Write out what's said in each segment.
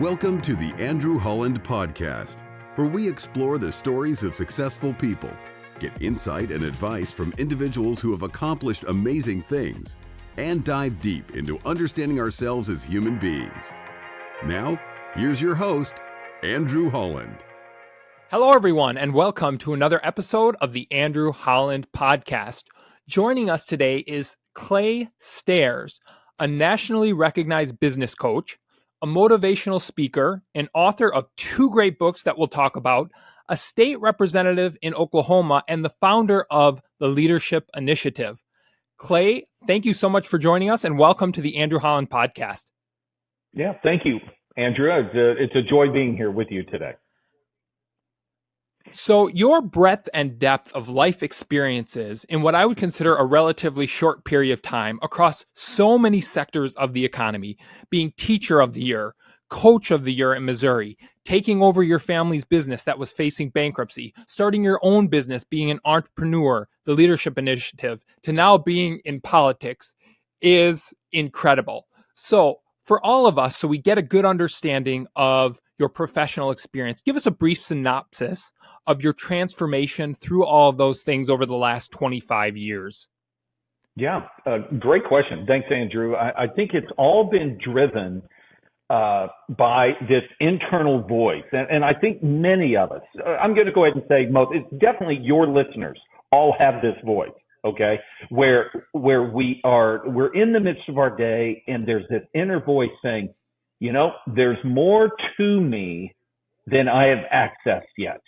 Welcome to the Andrew Holland Podcast, where we explore the stories of successful people, get insight and advice from individuals who have accomplished amazing things, and dive deep into understanding ourselves as human beings. Now, here's your host, Andrew Holland. Hello, everyone, and welcome to another episode of the Andrew Holland Podcast. Joining us today is Clay Staires, a nationally recognized business coach, a motivational speaker, and author of two great books that we'll talk about, a state representative in Oklahoma, and the founder of the Leadership Initiative. Clay, thank you so much for joining us, and welcome to the Andrew Holland Podcast. Yeah, thank you, Andrew. It's a joy being here with you today. So your breadth and depth of life experiences in what I would consider a relatively short period of time across so many sectors of the economy, being teacher of the year, coach of the year in Missouri, taking over your family's business that was facing bankruptcy, starting your own business, being an entrepreneur, the Leadership Initiative, to now being in politics is incredible. So for all of us, so we get a good understanding of your professional experience, give us a brief synopsis of your transformation through all of those things over the last 25 years. Yeah, great question. Thanks, Andrew. I think it's all been driven by this internal voice. And I think many of us, I'm going to go ahead and say most, it's definitely your listeners all have this voice, okay? Where we're in the midst of our day and there's this inner voice saying, you know, there's more to me than I have accessed yet.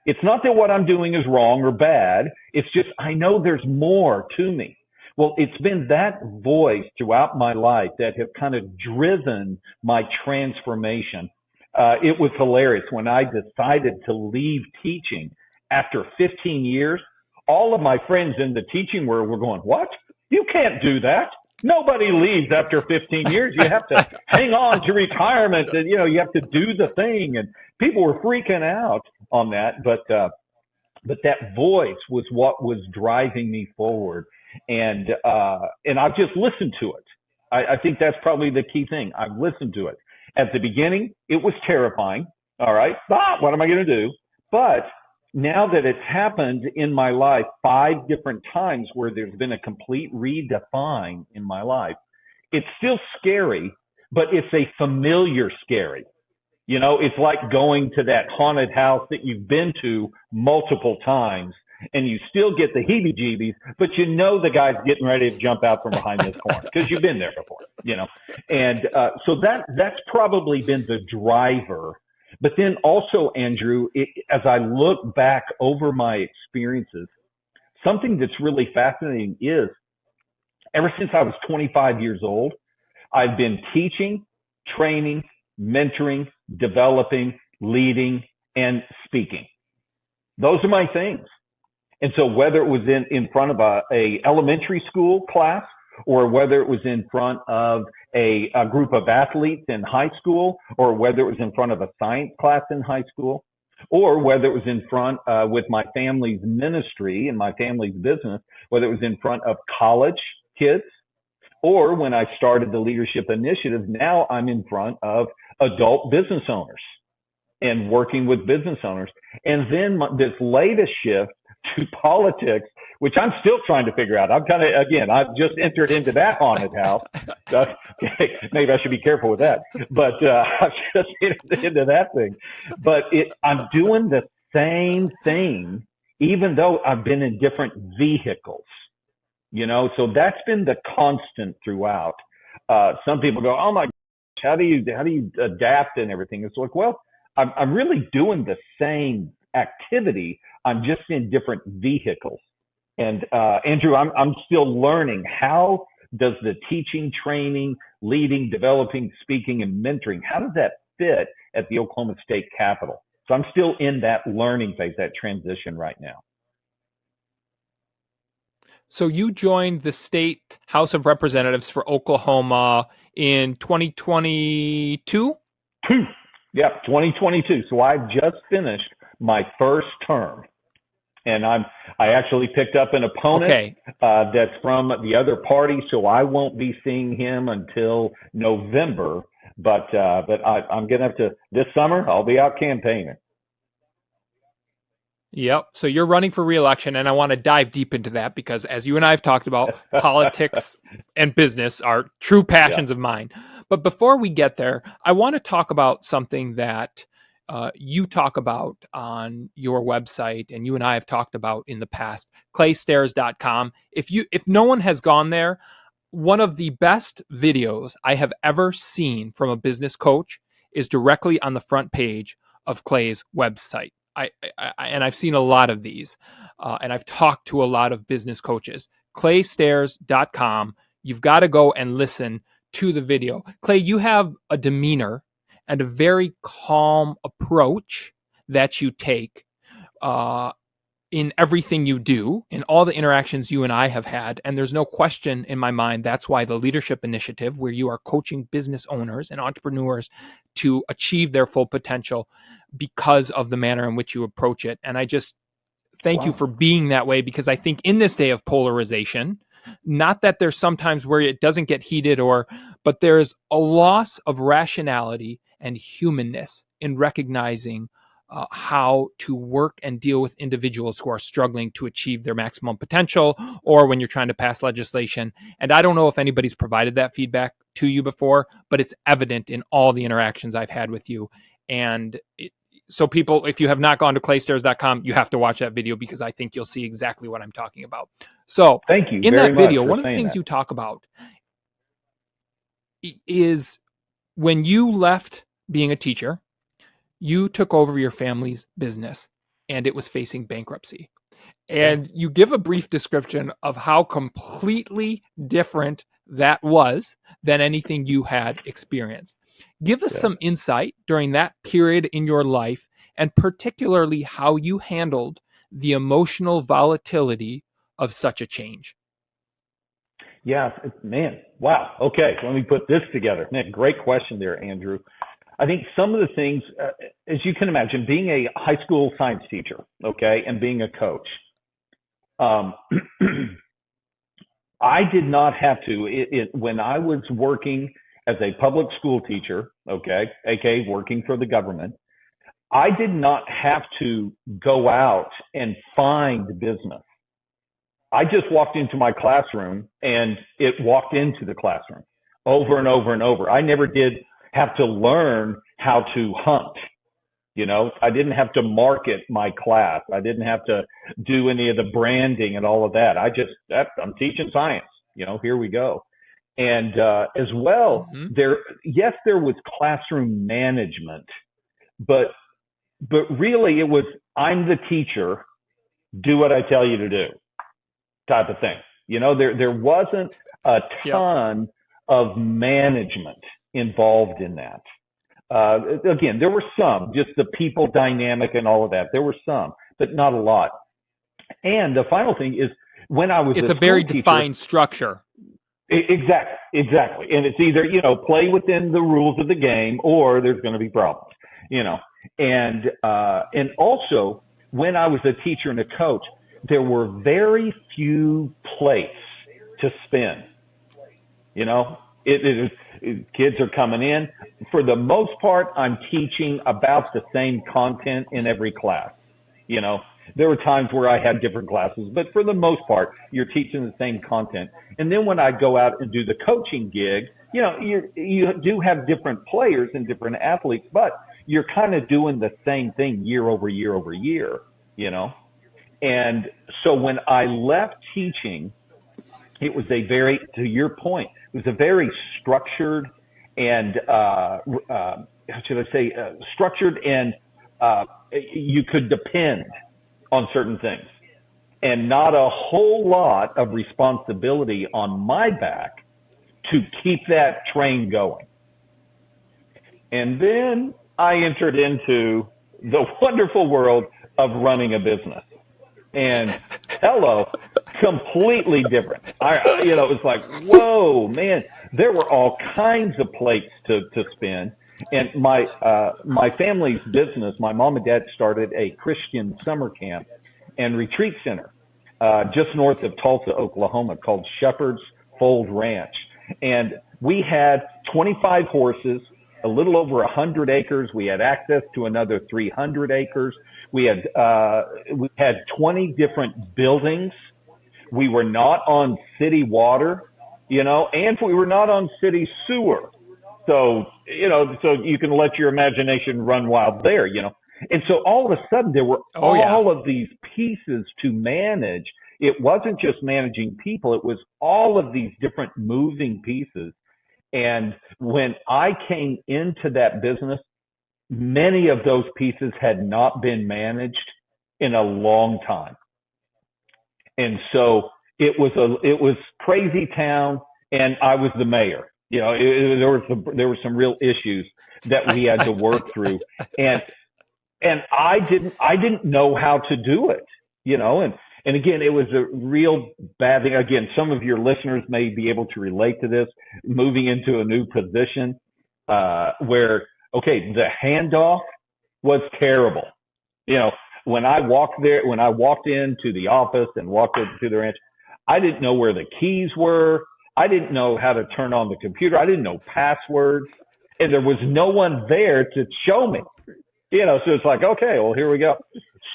It's not that what I'm doing is wrong or bad. It's just, I know there's more to me. Well, it's been that voice throughout my life that have kind of driven my transformation. It was hilarious when I decided to leave teaching after 15 years. All of my friends in the teaching world were going, "What? You can't do that. Nobody leaves after 15 years. You have to hang on to retirement and, you have to do the thing." And people were freaking out on that. But that voice was what was driving me forward. And I've just listened to it. I think that's probably the key thing. I've listened to it. At the beginning, it was terrifying. All right. What am I going to do? But now that it's happened in my life 5 different times where there's been a complete redefine in my life, it's still scary, but it's a familiar scary. You know, it's like going to that haunted house that you've been to multiple times and you still get the heebie-jeebies, but you know the guy's getting ready to jump out from behind this corner because you've been there before, And so that's probably been the driver. But then also, Andrew, as I look back over my experiences, something that's really fascinating is ever since I was 25 years old, I've been teaching, training, mentoring, developing, leading, and speaking. Those are my things. And so whether it was in front of a elementary school class, or whether it was in front of a group of athletes in high school, or whether it was in front of a science class in high school, or whether it was in front with my family's ministry and my family's business, whether it was in front of college kids, or when I started the Leadership Initiative, now I'm in front of adult business owners and working with business owners. And then this latest shift to politics, which I'm still trying to figure out. I've just entered into that haunted house. Maybe I should be careful with that. But I've just entered into that thing. But I'm doing the same thing, even though I've been in different vehicles. So that's been the constant throughout. Some people go, "Oh my gosh, how do you adapt and everything?" It's like, well, I'm really doing the same activity. I'm just in different vehicles. And Andrew, I'm still learning, how does the teaching, training, leading, developing, speaking, and mentoring, how does that fit at the Oklahoma State Capitol? So I'm still in that learning phase, that transition right now. So you joined the State House of Representatives for Oklahoma in 2022? Yeah, 2022. So I've just finished my first term. And I actually picked up an opponent that's from the other party, so I won't be seeing him until November. But I'm going to have to, this summer, I'll be out campaigning. Yep. So you're running for re-election, and I want to dive deep into that because, as you and I have talked about, politics and business are true passions of mine. But before we get there, I want to talk about something that you talk about on your website, and you and I have talked about in the past, claystairs.com. If no one has gone there, one of the best videos I have ever seen from a business coach is directly on the front page of Clay's website. And I've seen a lot of these, and I've talked to a lot of business coaches. claystairs.com. You've got to go and listen to the video. Clay, you have a demeanor and a very calm approach that you take in everything you do, in all the interactions you and I have had. And there's no question in my mind, that's why the Leadership Initiative, where you are coaching business owners and entrepreneurs to achieve their full potential because of the manner in which you approach it. And I just thank you for being that way, because I think in this day of polarization, not that there's sometimes where it doesn't get heated but there's a loss of rationality and humanness in recognizing how to work and deal with individuals who are struggling to achieve their maximum potential, or when you're trying to pass legislation. And I don't know if anybody's provided that feedback to you before, but it's evident in all the interactions I've had with you. And so people, if you have not gone to claystairs.com, you have to watch that video, because I think you'll see exactly what I'm talking about. So thank you in very that video, much one of the things you talk about is when you left being a teacher, you took over your family's business and it was facing bankruptcy. And you give a brief description of how completely different that was than anything you had experienced. Give us some insight during that period in your life, and particularly how you handled the emotional volatility of such a change. Yeah, man. Wow. Okay. Let me put this together. Man, great question there, Andrew. I think some of the things, as you can imagine, being a high school science teacher, okay, and being a coach, I did not have to, when I was working as a public school teacher, okay, aka working for the government, I did not have to go out and find business. I just walked into my classroom and it walked into the classroom over and over and over. I never did have to learn how to hunt. You know, I didn't have to market my class. I didn't have to do any of the branding and all of that. I'm teaching science, you know, here we go. And as well, there was classroom management, but really it was, I'm the teacher, do what I tell you to do type of thing. You know, there wasn't a ton of management involved in that. Again, there were some, just the people dynamic and all of that. There were some, but not a lot. And the final thing is, when I was it's a very defined structure. Exactly. And it's either, you know, play within the rules of the game, or there's going to be problems, you know. And also, when I was a teacher and a coach, there were very few plates to spin. You know, kids are coming in. For the most part, I'm teaching about the same content in every class. You know, there were times where I had different classes, but for the most part, you're teaching the same content. And then when I go out and do the coaching gig, you know, you do have different players and different athletes, but you're kind of doing the same thing year over year over year, you know. And so when I left teaching, it was a very, to your point, it was a very structured and, structured and you could depend on certain things, and not a whole lot of responsibility on my back to keep that train going. And then I entered into the wonderful world of running a business. And hello, completely different. It was like, whoa, man, there were all kinds of plates to spin. And my family's business, my mom and dad started a Christian summer camp and retreat center just north of Tulsa, Oklahoma, called Shepherd's Fold Ranch. And we had 25 horses, a little over 100 acres. We had access to another 300 acres. We had 20 different buildings. We were not on city water, and we were not on city sewer. So, so you can let your imagination run wild there. And so all of a sudden there were Oh yeah. all of these pieces to manage. It wasn't just managing people. It was all of these different moving pieces. And when I came into that business, many of those pieces had not been managed in a long time. And so it was crazy town, and I was the mayor. There were some real issues that we had to work through, and I didn't know how to do it, and again, it was a real bad thing. Again, some of your listeners may be able to relate to this, moving into a new position, where, okay, the handoff was terrible. When I walked into the office and walked into the ranch, I didn't know where the keys were. I didn't know how to turn on the computer. I didn't know passwords, and there was no one there to show me. So it's like, okay, well, here we go.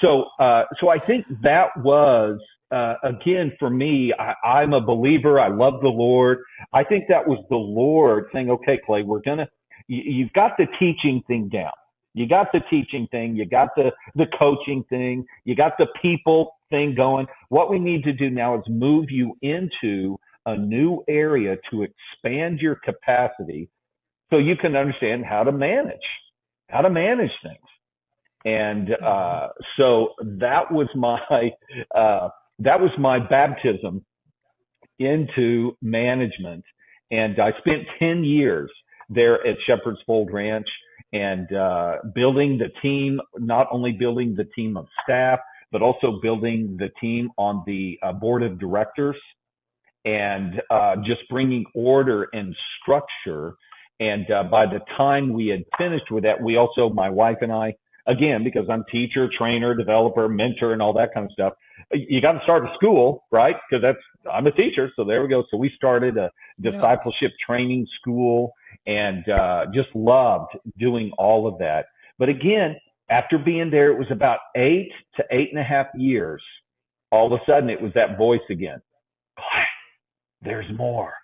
So I think that was, again, for me, I'm a believer. I love the Lord. I think that was the Lord saying, okay, Clay, you've got the teaching thing down. You got the teaching thing. You got the coaching thing. You got the people thing going. What we need to do now is move you into a new area to expand your capacity so you can understand how to manage things. And so that was my baptism into management. And I spent 10 years there at Shepherd's Fold Ranch, and building the team, not only building the team of staff, but also building the team on the board of directors, and just bringing order and structure. And by the time we had finished with that, we also, my wife and I, again, because I'm teacher, trainer, developer, mentor, and all that kind of stuff, you got to start a school, right? Because I'm a teacher, so there we go. So we started a discipleship training school, and just loved doing all of that. But again, after being there, it was about 8 to 8.5 years. All of a sudden, it was that voice again. There's more.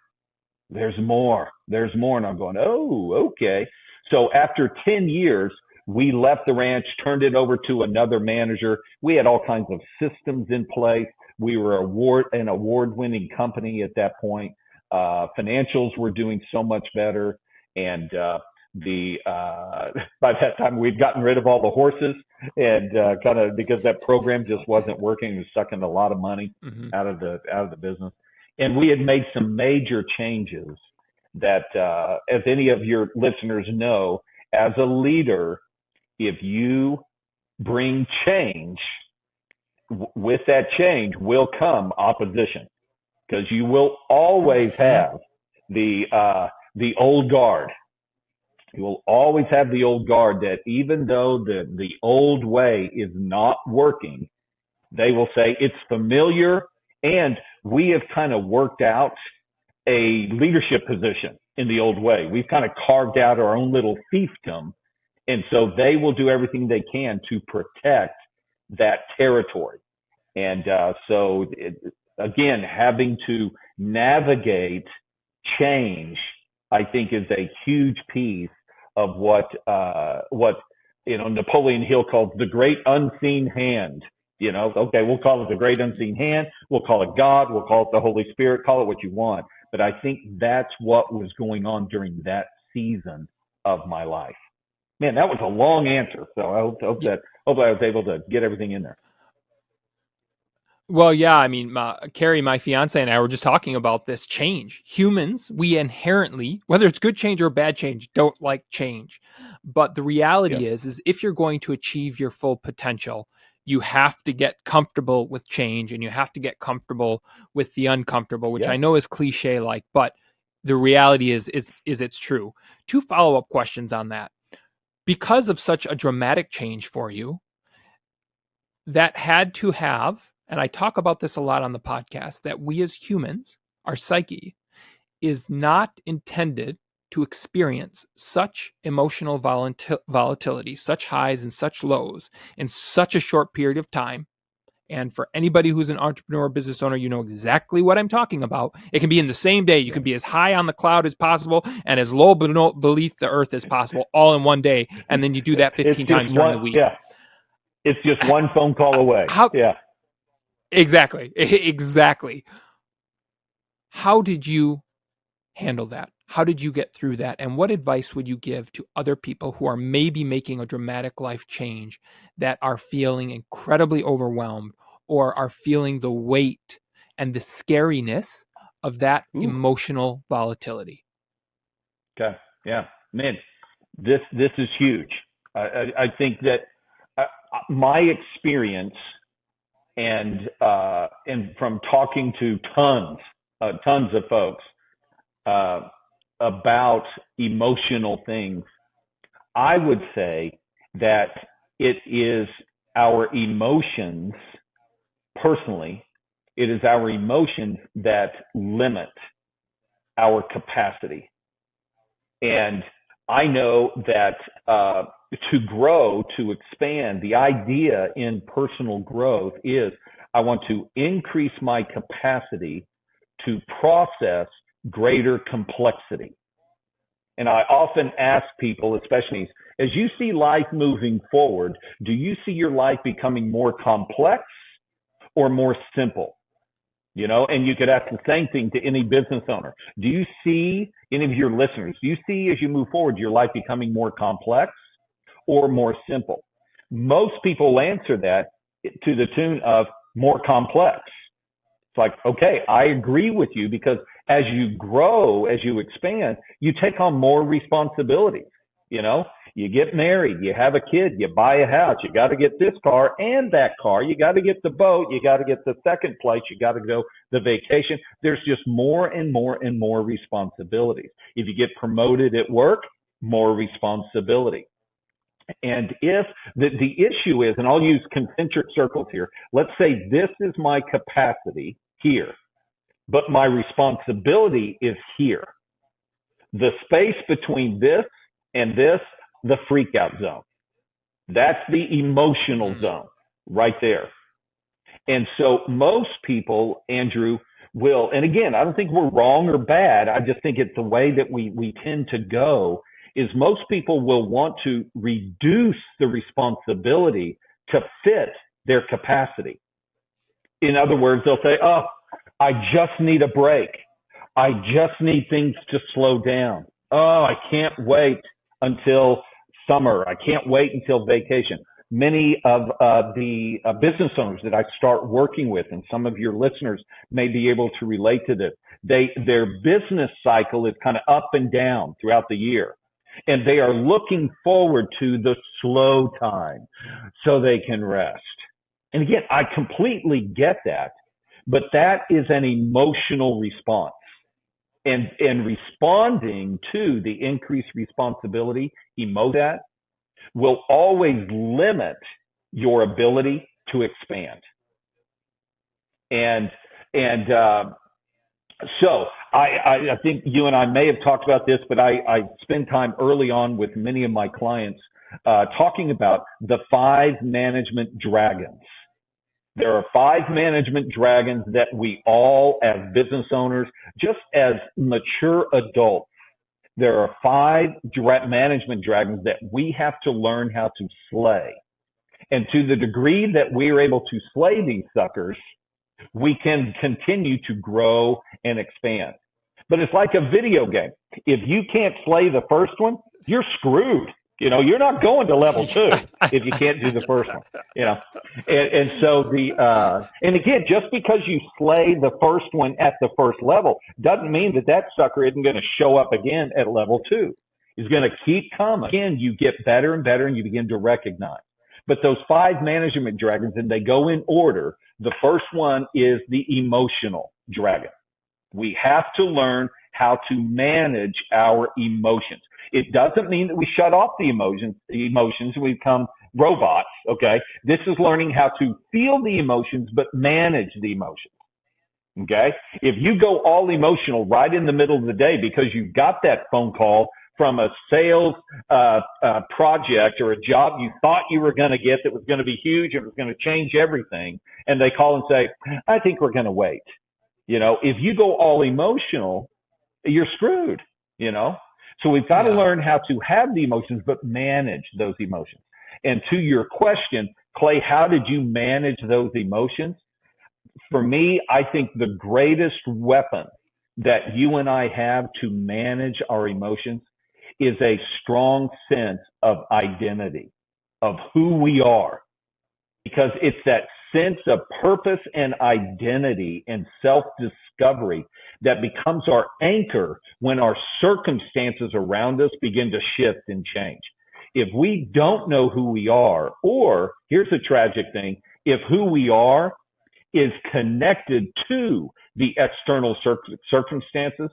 There's more. There's more. And I'm going, oh, okay. So after 10 years, we left the ranch, turned it over to another manager. We had all kinds of systems in place. We were an award-winning company at that point. Financials were doing so much better. And by that time, we'd gotten rid of all the horses, and kind of because that program just wasn't working. It was sucking a lot of money out of the business. And we had made some major changes that, as any of your listeners know, as a leader, if you bring change, with that change will come opposition, because you will always have the old guard. You will always have the old guard that even though the old way is not working, they will say it's familiar, and we have kind of worked out a leadership position in the old way. We've kind of carved out our own little fiefdom, and so they will do everything they can to protect that territory. And again, having to navigate change, I think, is a huge piece of what Napoleon Hill calls the great unseen hand. Okay, we'll call it the great unseen hand. We'll call it God. We'll call it the Holy Spirit. Call it what you want. But I think that's what was going on during that season of my life. Man, that was a long answer. So I hope I was able to get everything in there. Well, yeah, I mean, Carrie, my fiance, and I were just talking about this change. Humans, we inherently, whether it's good change or bad change, don't like change. But the reality is if you're going to achieve your full potential, you have to get comfortable with change, and you have to get comfortable with the uncomfortable, which I know is cliche-like, but the reality is it's true. 2 follow-up questions on that. Because of such a dramatic change for you, that had to have, and I talk about this a lot on the podcast, that we as humans, our psyche, is not intended to experience such emotional volatility, such highs and such lows in such a short period of time. And for anybody who's an entrepreneur or business owner, you know exactly what I'm talking about. It can be in the same day. You can be as high on the cloud as possible and as low beneath the earth as possible, all in one day. And then you do that 15 times during the week. Yeah. It's just one phone call away. Exactly. Exactly. How did you handle that? How did you get through that? And what advice would you give to other people who are maybe making a dramatic life change, that are feeling incredibly overwhelmed or are feeling the weight and the scariness of that emotional volatility? Okay. Yeah. Man, this is huge. I think that my experience and from talking to tons of folks about emotional things, I would say that it is our emotions, personally, it is our emotions that limit our capacity. And I know that to grow, to expand, the idea in personal growth is I want to increase my capacity to process greater complexity. And I often ask people, especially as you see life moving forward, do you see your life becoming more complex or more simple? You know, and you could ask the same thing to any business owner. Do you see, any of your listeners, do you see as you move forward your life becoming more complex or more simple? Most people answer that to the tune of more complex. It's like, okay, I agree with you, because as you grow, as you expand, you take on more responsibilities. You know, you get married, you have a kid, you buy a house, you got to get this car and that car, you got to get the boat, you got to get the second place, you got to go the vacation. There's just more and more and more responsibilities. If you get promoted at work, more responsibility. And if the issue is, and I'll use concentric circles here, let's say this is my capacity here, but my responsibility is here. The space between this and this, the freak out zone. That's the emotional zone right there. And so most people, Andrew, will, and again, I don't think we're wrong or bad. I just think it's the way that we tend to go, is most people will want to reduce the responsibility to fit their capacity. In other words, they'll say, oh, I just need a break. I just need things to slow down. Oh, I can't wait until summer. I can't wait until vacation. Many of the business owners that I start working with, and some of your listeners may be able to relate to this, their business cycle is kind of up and down throughout the year. And they are looking forward to the slow time so they can rest. And again, I completely get that, but that is an emotional response. And responding to the increased responsibility, that will always limit your ability to expand. So I think you and I may have talked about this, but I spend time early on with many of my clients talking about the 5 management dragons. There are 5 management dragons that we all, as business owners, just as mature adults, there are 5 management dragons that we have to learn how to slay. And to the degree that we are able to slay these suckers, we can continue to grow and expand. But it's like a video game. If you can't slay the first one, you're screwed. You know, you're not going to level 2 if you can't do the first one, you know. And so and again, just because you slay the first one at the first level doesn't mean that sucker isn't going to show up again at level 2. It's going to keep coming. Again, you get better and better and you begin to recognize. But those 5 management dragons, and they go in order. The first one is the emotional dragon. We have to learn how to manage our emotions. It doesn't mean that we shut off the emotions and we become robots, okay? This is learning how to feel the emotions, but manage the emotions. Okay. If you go all emotional right in the middle of the day because you got that phone call from a sales project or a job you thought you were going to get that was going to be huge and was going to change everything, and they call and say, I think we're going to wait. If you go all emotional, you're screwed, So we've got to learn how to have the emotions, but manage those emotions. And to your question, Clay, how did you manage those emotions? For me, I think the greatest weapon that you and I have to manage our emotions is a strong sense of identity, of who we are, because it's that sense of purpose and identity and self-discovery that becomes our anchor when our circumstances around us begin to shift and change. If we don't know who we are, or here's the tragic thing, if who we are is connected to the external circumstances,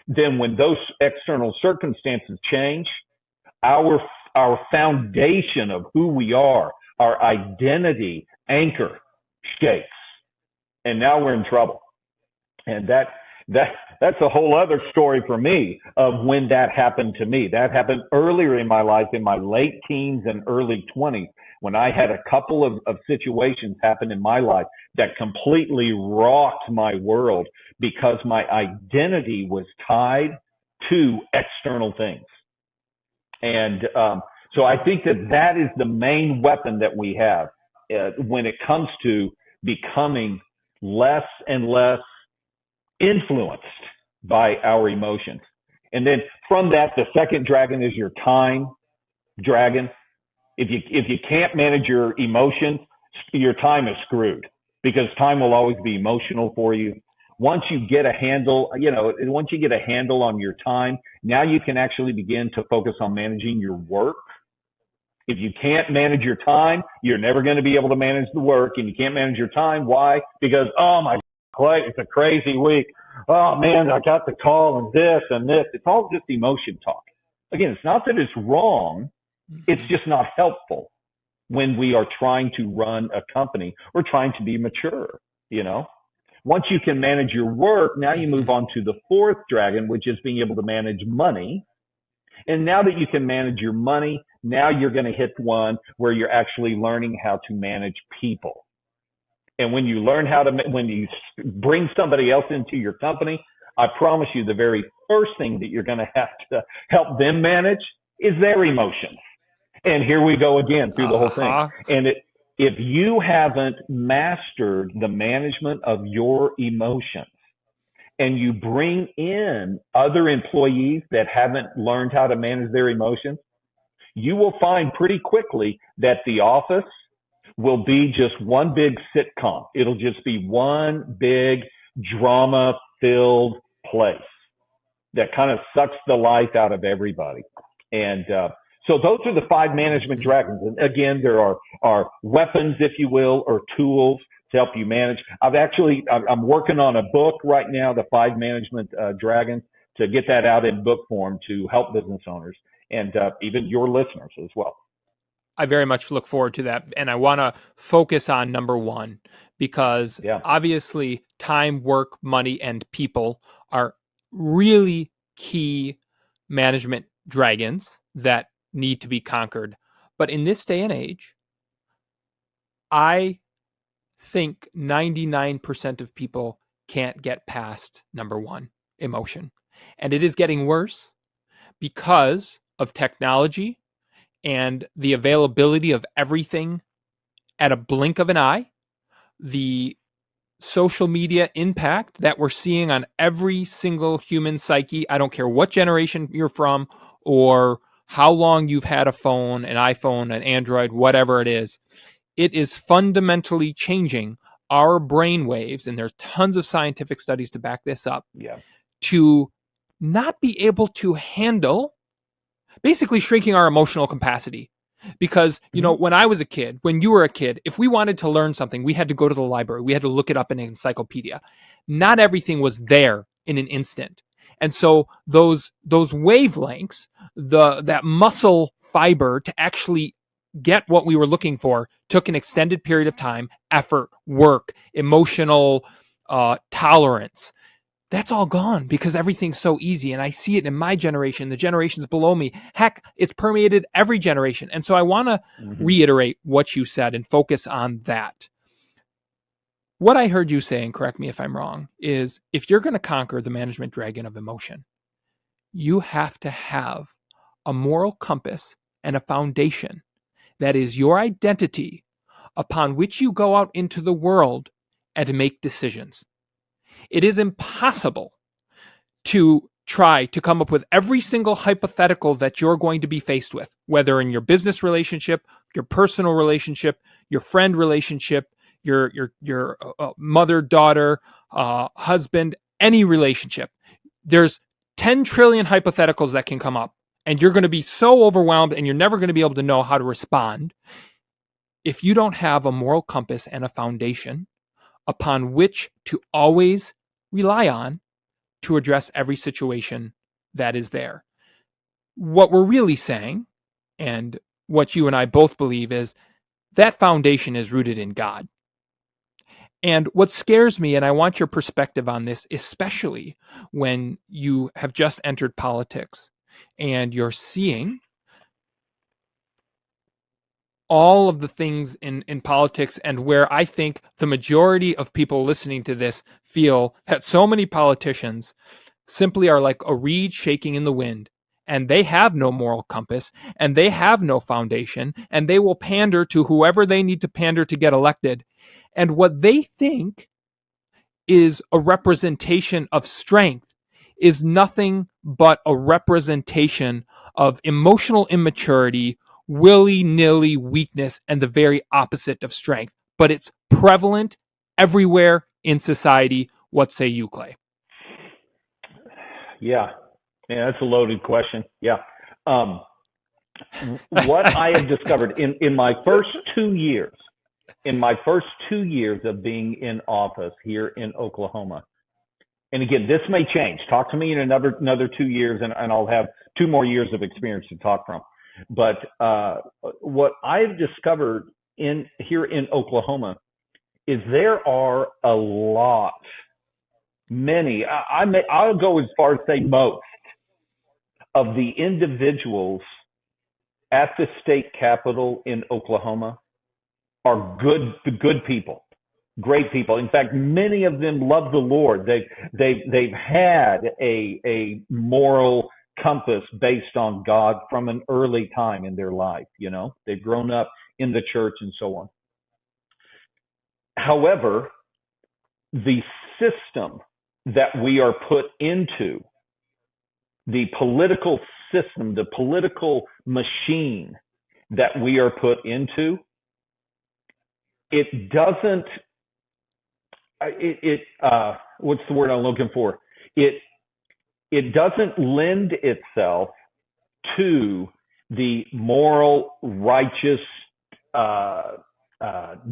then when those external circumstances change, our foundation of who we are, our identity anchor shakes, and now we're in trouble. And that's a whole other story for me of when that happened to me. That happened earlier in my life, in my late teens and early 20s, when I had a couple of situations happen in my life that completely rocked my world because my identity was tied to external things. And so I think that is the main weapon that we have when it comes to becoming less and less influenced by our emotions. And then from that, the second dragon is your time dragon. If you can't manage your emotions, your time is screwed, because time will always be emotional for you. Once you get a handle, once you get a handle on your time, now you can actually begin to focus on managing your work. If you can't manage your time, you're never going to be able to manage the work. And you can't manage your time. Why? Because, oh my God, it's a crazy week. Oh man, I got the call and this and this. It's all just emotion talk. Again, it's not that it's wrong. It's just not helpful when we are trying to run a company or trying to be mature, Once you can manage your work, now you move on to the fourth dragon, which is being able to manage money. And now that you can manage your money, now you're going to hit one where you're actually learning how to manage people. And when you learn when you bring somebody else into your company, I promise you the very first thing that you're going to have to help them manage is their emotions. And here we go again through the whole thing. And if you haven't mastered the management of your emotions, and you bring in other employees that haven't learned how to manage their emotions, you will find pretty quickly that the office will be just one big sitcom. It'll just be one big drama-filled place that kind of sucks the life out of everybody. And so those are the 5 management dragons. And again, there are weapons, if you will, or tools to help you manage. I'm working on a book right now, the 5 management dragons, to get that out in book form to help business owners and even your listeners as well. I very much look forward to that. And I want to focus on number 1, because obviously time, work, money, and people are really key management dragons that need to be conquered. But in this day and age, I think 99% of people can't get past number 1, emotion. And it is getting worse because of technology and the availability of everything at a blink of an eye, the social media impact that we're seeing on every single human psyche. I don't care what generation you're from or how long you've had a phone, an iPhone, an Android, whatever it is fundamentally changing our brain waves, and there's tons of scientific studies to back this up, to not be able to handle, basically shrinking our emotional capacity. Because, when I was a kid, when you were a kid, if we wanted to learn something, we had to go to the library. We had to look it up in an encyclopedia. Not everything was there in an instant. And so those wavelengths, that muscle fiber to actually get what we were looking for, took an extended period of time, effort, work, emotional tolerance. That's all gone because everything's so easy. And I see it in my generation, the generations below me. Heck, it's permeated every generation. And so I want to reiterate what you said and focus on that. What I heard you say, and correct me if I'm wrong, is if you're going to conquer the management dragon of emotion, you have to have a moral compass and a foundation that is your identity upon which you go out into the world and make decisions. It is impossible to try to come up with every single hypothetical that you're going to be faced with, whether in your business relationship, your personal relationship, your friend relationship, your mother, daughter, husband, any relationship. There's 10 trillion hypotheticals that can come up, and you're going to be so overwhelmed and you're never going to be able to know how to respond if you don't have a moral compass and a foundation upon which to always rely on to address every situation that is there. What we're really saying, and what you and I both believe, is that foundation is rooted in God. And what scares me, and I want your perspective on this, especially when you have just entered politics and you're seeing all of the things in politics, and where I think the majority of people listening to this feel that so many politicians simply are like a reed shaking in the wind, and they have no moral compass, and they have no foundation, and they will pander to whoever they need to pander to get elected. And what they think is a representation of strength is nothing but a representation of emotional immaturity, willy-nilly weakness, and the very opposite of strength. But it's prevalent everywhere in society. What say you, Clay? Yeah, that's a loaded question. Yeah. What I have discovered in my first 2 years, of being in office here in Oklahoma, and again, this may change. Talk to me in another 2 years, and I'll have 2 more years of experience to talk from. But what I've discovered here in Oklahoma is there are a lot, many, I'll go as far as say most of the individuals at the state capitol in Oklahoma are good people, great people. In fact, many of them love the Lord. They've had a moral compass based on God from an early time in their life. They've grown up in the church and so on. However, the system that we are put into, the political system, the political machine that we are put into, it doesn't, what's the word I'm looking for? It doesn't lend itself to the moral, righteous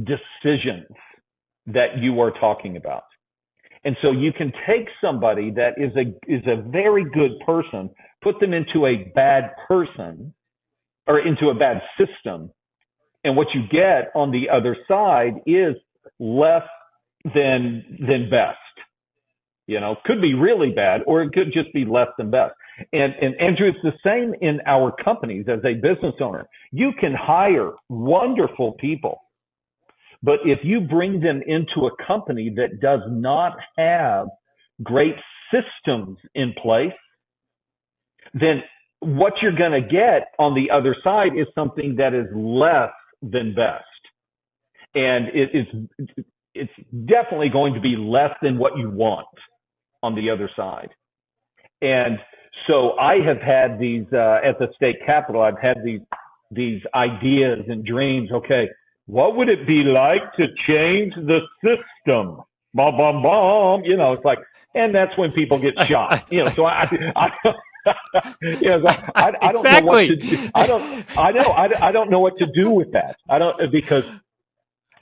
decisions that you are talking about. And so you can take somebody that is a very good person, put them into a bad person or into a bad system, and what you get on the other side is less than best. Could be really bad, or it could just be less than best. And Andrew, it's the same in our companies as a business owner. You can hire wonderful people, but if you bring them into a company that does not have great systems in place, then what you're going to get on the other side is something that is less than best. And it's definitely going to be less than what you want on the other side. And so I have had these, at the state capitol, I've had these ideas and dreams. Okay, what would it be like to change the system? Bum, bum, bum. It's like, and that's when people get shot. So I don't know what to do. I don't know what to do with that. Because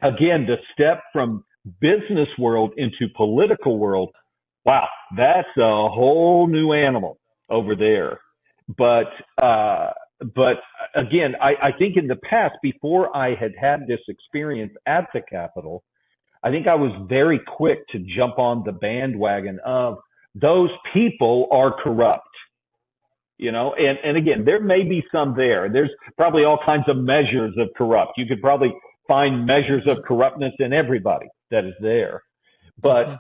again, the step from business world into political world, wow, that's a whole new animal over there. But again, I think in the past, before I had this experience at the Capitol, I think I was very quick to jump on the bandwagon of those people are corrupt. And again, there may be some there. There's probably all kinds of measures of corrupt. You could probably find measures of corruptness in everybody that is there. But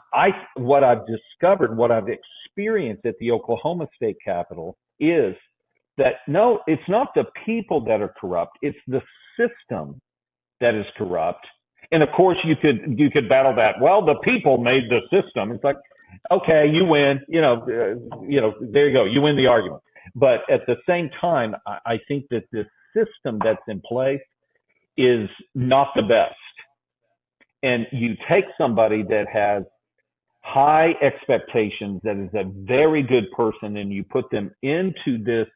what I've discovered, what I've experienced at the Oklahoma State Capitol is that no, it's not the people that are corrupt. It's the system that is corrupt. And of course you could battle that. Well, the people made the system. It's like, okay, you win, there you go. You win the argument. But at the same time, I think that this system that's in place is not the best. And you take somebody that has high expectations, that is a very good person, and you put them into this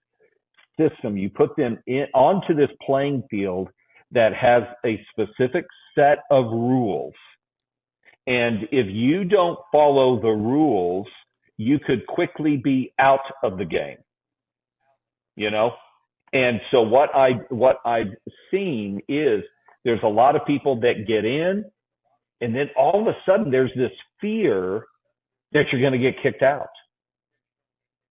system, you put them onto this playing field that has a specific set of rules. And if you don't follow the rules, you could quickly be out of the game. And so what I've seen is there's a lot of people that get in, and then all of a sudden there's this fear that you're going to get kicked out.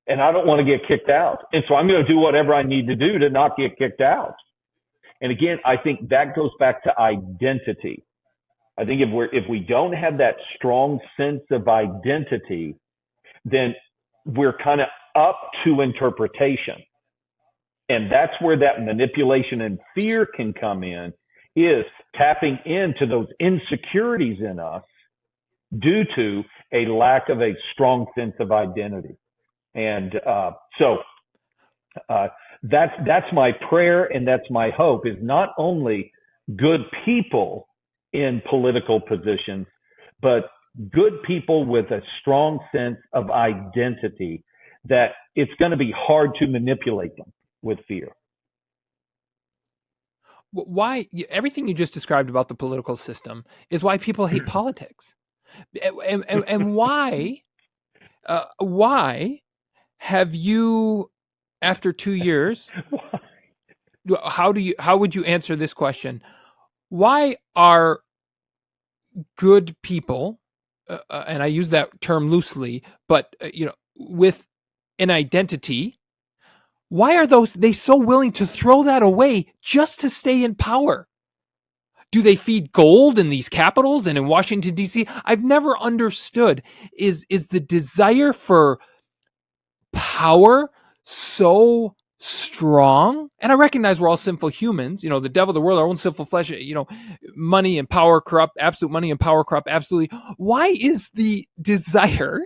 And I don't want to get kicked out. And so I'm going to do whatever I need to do to not get kicked out. And again, I think that goes back to identity. I think if we don't have that strong sense of identity, then we're kind of up to interpretation. And that's where that manipulation and fear can come in, is tapping into those insecurities in us due to a lack of a strong sense of identity. And so that's my prayer, and that's my hope, is not only good people in political positions, but good people with a strong sense of identity, that it's going to be hard to manipulate them with fear. Why everything you just described about the political system is why people hate politics, and why have you, after 2 years, how would you answer this question? Why are good people, and I use that term loosely, but with an identity, why are they so willing to throw that away just to stay in power? Do they feed gold in these capitals and in Washington, D.C.? I've never understood, is the desire for power so strong? And I recognize we're all sinful humans. The devil, the world, our own sinful flesh, money and power corrupt, absolute money and power corrupt, absolutely. Why is the desire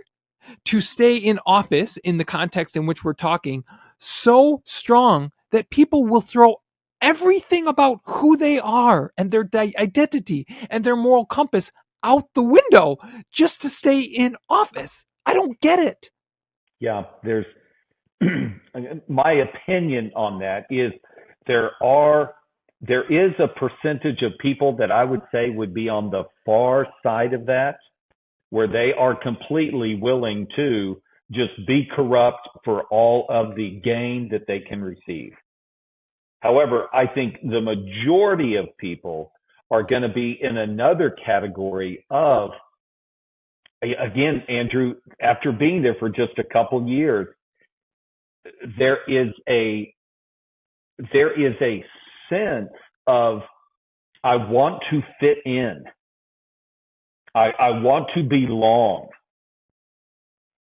to stay in office, in the context in which we're talking, so strong that people will throw everything about who they are and their identity and their moral compass out the window just to stay in office? I don't get it. Yeah, there's my opinion on that is there is a percentage of people that I would say would be on the far side of that, where they are completely willing to just be corrupt for all of the gain that they can receive. However, I think the majority of people are going to be in another category of, again, Andrew, after being there for just a couple years, there is a sense of, I want to fit in. I want to belong.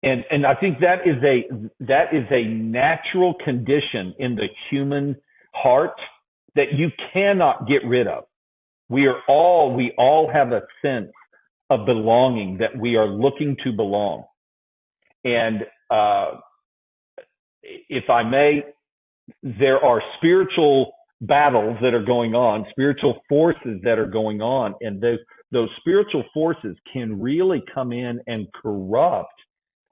And I think that is a natural condition in the human heart that you cannot get rid of. We all have a sense of belonging, that we are looking to belong. And if I may, there are spiritual battles that are going on, spiritual forces that are going on, and those spiritual forces can really come in and corrupt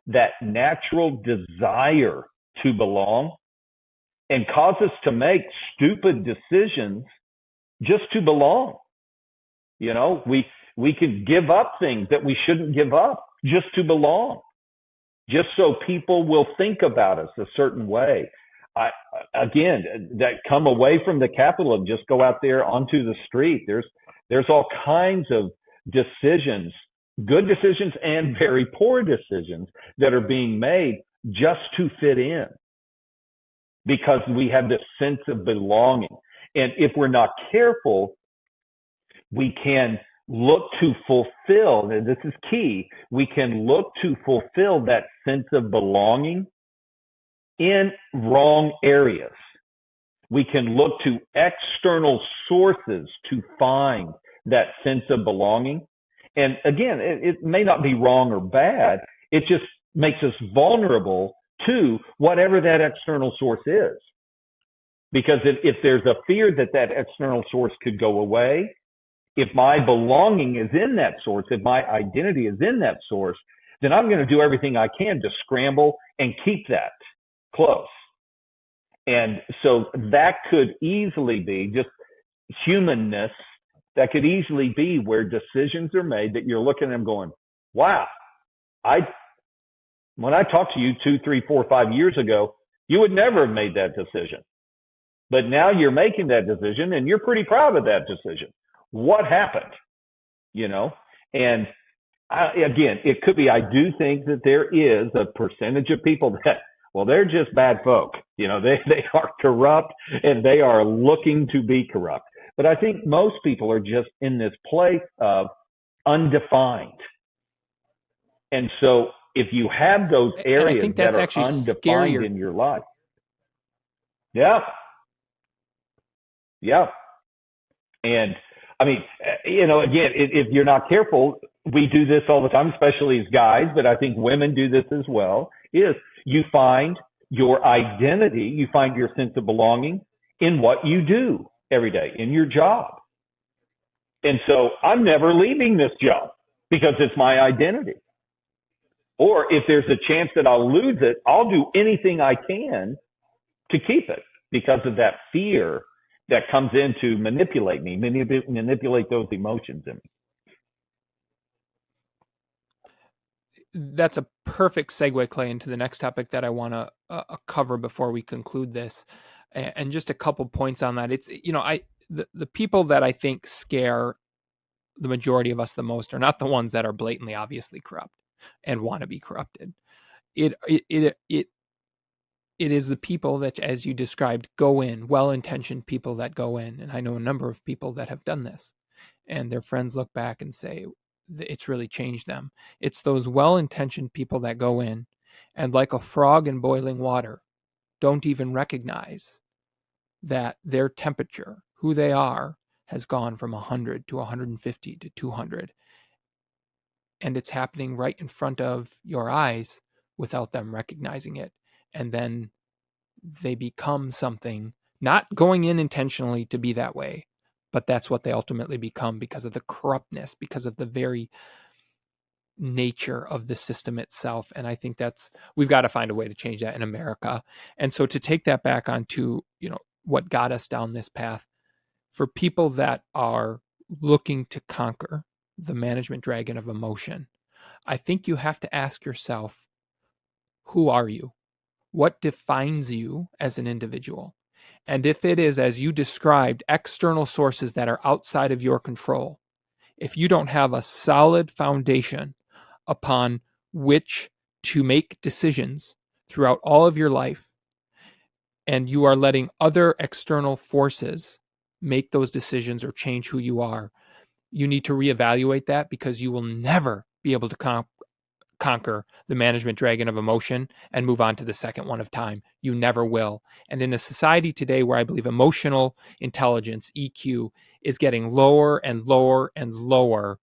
that natural desire to belong and cause us to make stupid decisions just to belong. We can give up things that we shouldn't give up just to belong, just so people will think about us a certain way. That come away from the Capitol and just go out there onto the street. There's all kinds of decisions, good decisions and very poor decisions that are being made just to fit in, because we have this sense of belonging. And if we're not careful, we can look to fulfill, and this is key, we can look to fulfill that sense of belonging in wrong areas. We can look to external sources to find that sense of belonging. And again, it may not be wrong or bad. It just makes us vulnerable to whatever that external source is. Because if there's a fear that that external source could go away, if my belonging is in that source, if my identity is in that source, then I'm going to do everything I can to scramble and keep that close. And so that could easily be just humanness. That could easily be where decisions are made that you're looking at them going, wow, when I talked to you 2, 3, 4, 5 years ago, you would never have made that decision. But now you're making that decision and you're pretty proud of that decision. What happened? You know, and again, it could be, I do think that there is a percentage of people that, well, they're just bad folk. You know, they are corrupt and they are looking to be corrupt. But I think most people are just in this place of undefined. And so if you have those areas that are undefined scarier in your life. Yeah. Yeah. And I mean, you know, again, if you're not careful, we do this all the time, especially as guys, but I think women do this as well, is you find your identity, you find your sense of belonging in what you do every day, in your job. And so I'm never leaving this job because it's my identity. Or if there's a chance that I'll lose it, I'll do anything I can to keep it because of that fear that comes in to manipulate me, manipulate those emotions in me. That's a perfect segue, Clay, into the next topic that I want to cover before we conclude this. And just a couple points on that. It's, you know, the people that I think scare the majority of us the most are not the ones that are blatantly, obviously corrupt and want to be corrupted. It is the people that, as you described, go in, well-intentioned people that go in. And I know a number of people that have done this, and their friends look back and say, it's really changed them. It's those well-intentioned people that go in and, like a frog in boiling water, don't even recognize that their temperature, who they are, has gone from 100 to 150 to 200. And it's happening right in front of your eyes without them recognizing it. And then they become something, not going in intentionally to be that way, but that's what they ultimately become because of the corruptness, because of the very nature of the system itself. And I think we've got to find a way to change that in America. And so to take that back onto, you know, what got us down this path, for people that are looking to conquer the management dragon of emotion, I think you have to ask yourself, who are you? What defines you as an individual? And if it is, as you described, external sources that are outside of your control, if you don't have a solid foundation upon which to make decisions throughout all of your life, and you are letting other external forces make those decisions or change who you are, you need to reevaluate that, because you will never be able to conquer the management dragon of emotion and move on to the second one of time. You never will. And in a society today where I believe emotional intelligence, EQ, is getting lower and lower and lower,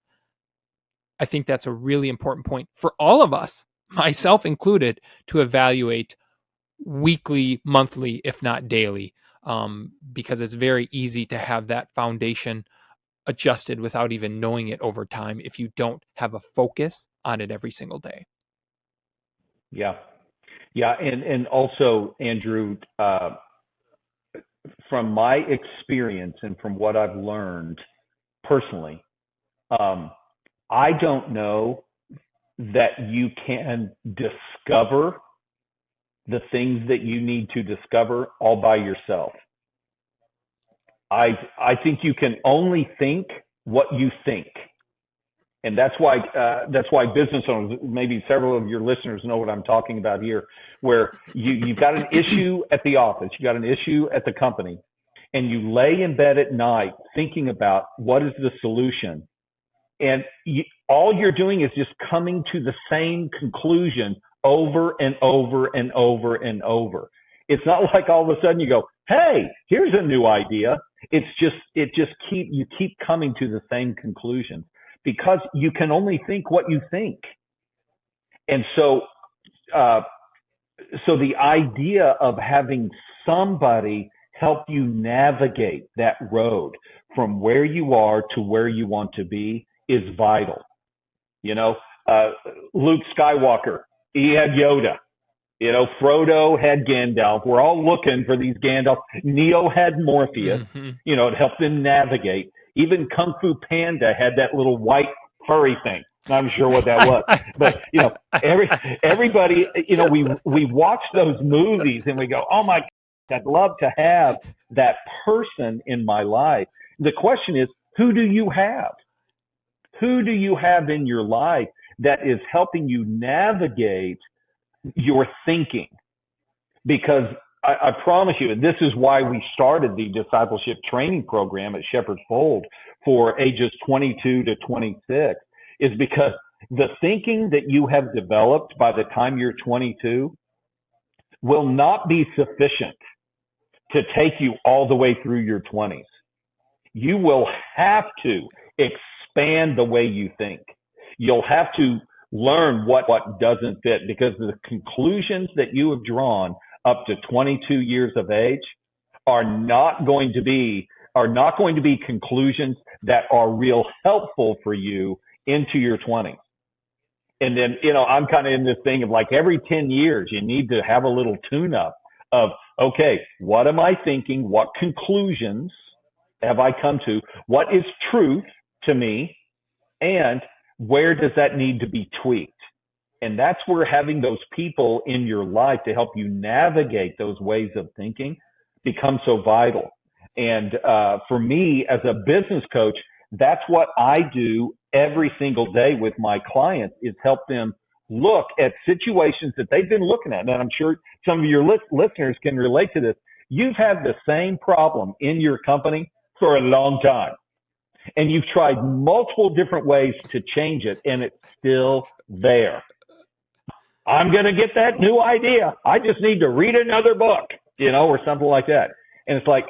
I think that's a really important point for all of us, myself included, to evaluate weekly, monthly, if not daily, because it's very easy to have that foundation adjusted without even knowing it over time if you don't have a focus on it every single day. Yeah. Yeah. And also, Andrew, from my experience and from what I've learned personally, I don't know that you can discover the things that you need to discover all by yourself. I think you can only think what you think. And that's why business owners, maybe several of your listeners know what I'm talking about here, where you've got an issue at the office, you got an issue at the company, and you lay in bed at night thinking about what is the solution. And all you're doing is just coming to the same conclusion over and over and over and over. It's not like all of a sudden you go, hey, here's a new idea. You keep coming to the same conclusion because you can only think what you think. And so the idea of having somebody help you navigate that road from where you are to where you want to be is vital. Luke Skywalker, he had Yoda. Frodo had Gandalf. We're all looking for these Gandalf. Neo had Morpheus. Mm-hmm. It helped them navigate. Even Kung Fu Panda had that little white furry thing. Not sure what that was, but everybody, we watch those movies and we go, oh my God, I'd love to have that person in my life. The question is, who do you have? Who do you have in your life that is helping you navigate your thinking? Because I promise you, and this is why we started the discipleship training program at Shepherd's Fold for ages 22 to 26, is because the thinking that you have developed by the time you're 22 will not be sufficient to take you all the way through your 20s. You will have to expand the way you think. You'll have to learn what doesn't fit, because the conclusions that you have drawn up to 22 years of age are not going to be conclusions that are real helpful for you into your 20s. And then, I'm kind of in this thing of like every 10 years, you need to have a little tune up of, okay, what am I thinking? What conclusions have I come to? What is truth to me? And where does that need to be tweaked? And that's where having those people in your life to help you navigate those ways of thinking becomes so vital. And for me as a business coach, that's what I do every single day with my clients, is help them look at situations that they've been looking at. And I'm sure some of your listeners can relate to this. You've had the same problem in your company for a long time, and you've tried multiple different ways to change it, and it's still there. I'm going to get that new idea. I just need to read another book, or something like that. And it's like,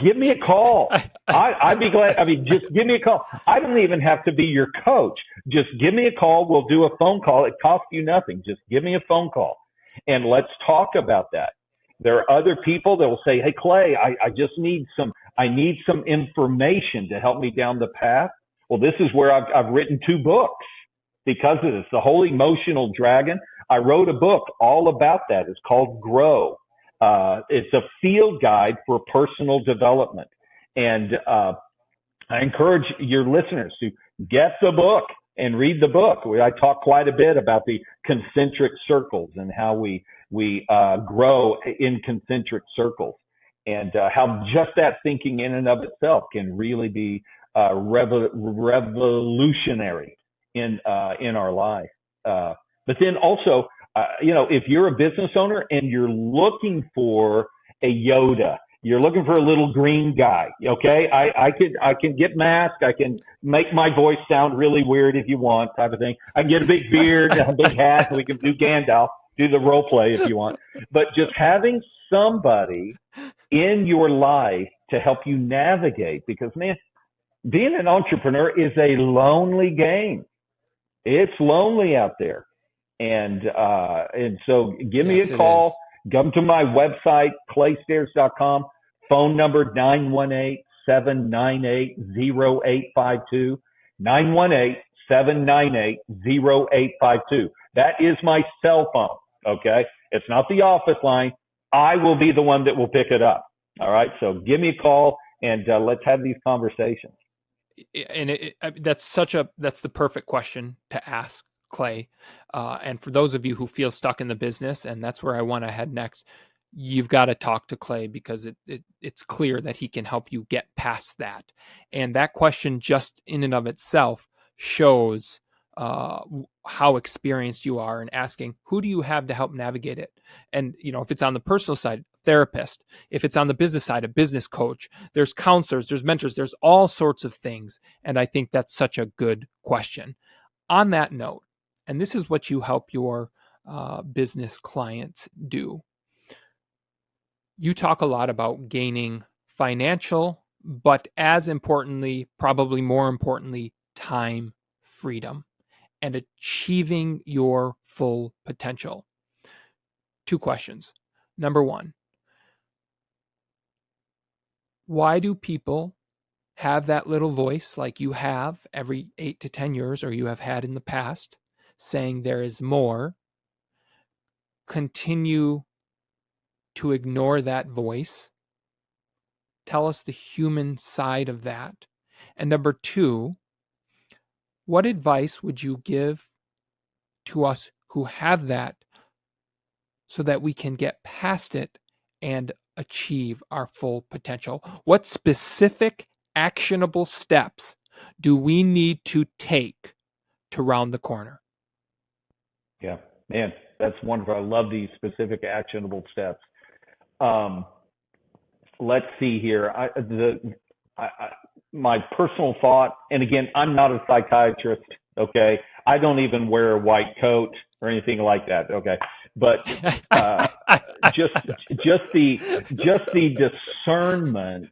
give me a call. I'd be glad. Just give me a call. I don't even have to be your coach. Just give me a call. We'll do a phone call. It costs you nothing. Just give me a phone call and let's talk about that. There are other people that will say, hey, Clay, I need some information to help me down the path. Well, this is where I've written 2 books because of this. The Whole Emotional Dragon. I wrote a book all about that. It's called Grow. It's a field guide for personal development. And I encourage your listeners to get the book and read the book. I talk quite a bit about the concentric circles and how we grow in concentric circles, and how just that thinking in and of itself can really be revolutionary in our life. But then also, if you're a business owner and you're looking for a Yoda, you're looking for a little green guy, okay? I can get masked. I can make my voice sound really weird if you want, type of thing. I can get a big beard, a big hat, and we can do Gandalf, do the role play if you want. But just having somebody in your life to help you navigate, because, man, being an entrepreneur is a lonely game. It's lonely out there. And so give me a call. Come to my website, claystaires.com, phone number 918-798-0852, 918-798-0852. That is my cell phone, okay? It's not the office line. I will be the one that will pick it up, all right? So give me a call, and let's have these conversations. And that's the perfect question to ask, Clay. And for those of you who feel stuck in the business, and that's where I want to head next, you've got to talk to Clay, because it's clear that he can help you get past that. And that question just in and of itself shows how experienced you are, and asking, who do you have to help navigate it? And, if it's on the personal side, therapist. If it's on the business side, a business coach. There's counselors, there's mentors, there's all sorts of things. And I think that's such a good question. On that note, and this is what you help your business clients do. You talk a lot about gaining financial, but as importantly, probably more importantly, time freedom and achieving your full potential. 2 questions. Number 1, why do people have that little voice like you have every 8 to 10 years, or you have had in the past, saying there is more, continue to ignore that voice? Tell us the human side of that. And number 2, what advice would you give to us who have that so that we can get past it and achieve our full potential? What specific actionable steps do we need to take to round the corner? Yeah, man, that's wonderful. I love these specific actionable steps. Let's see here. My personal thought, and again, I'm not a psychiatrist. Okay, I don't even wear a white coat or anything like that. Okay, but just the discernment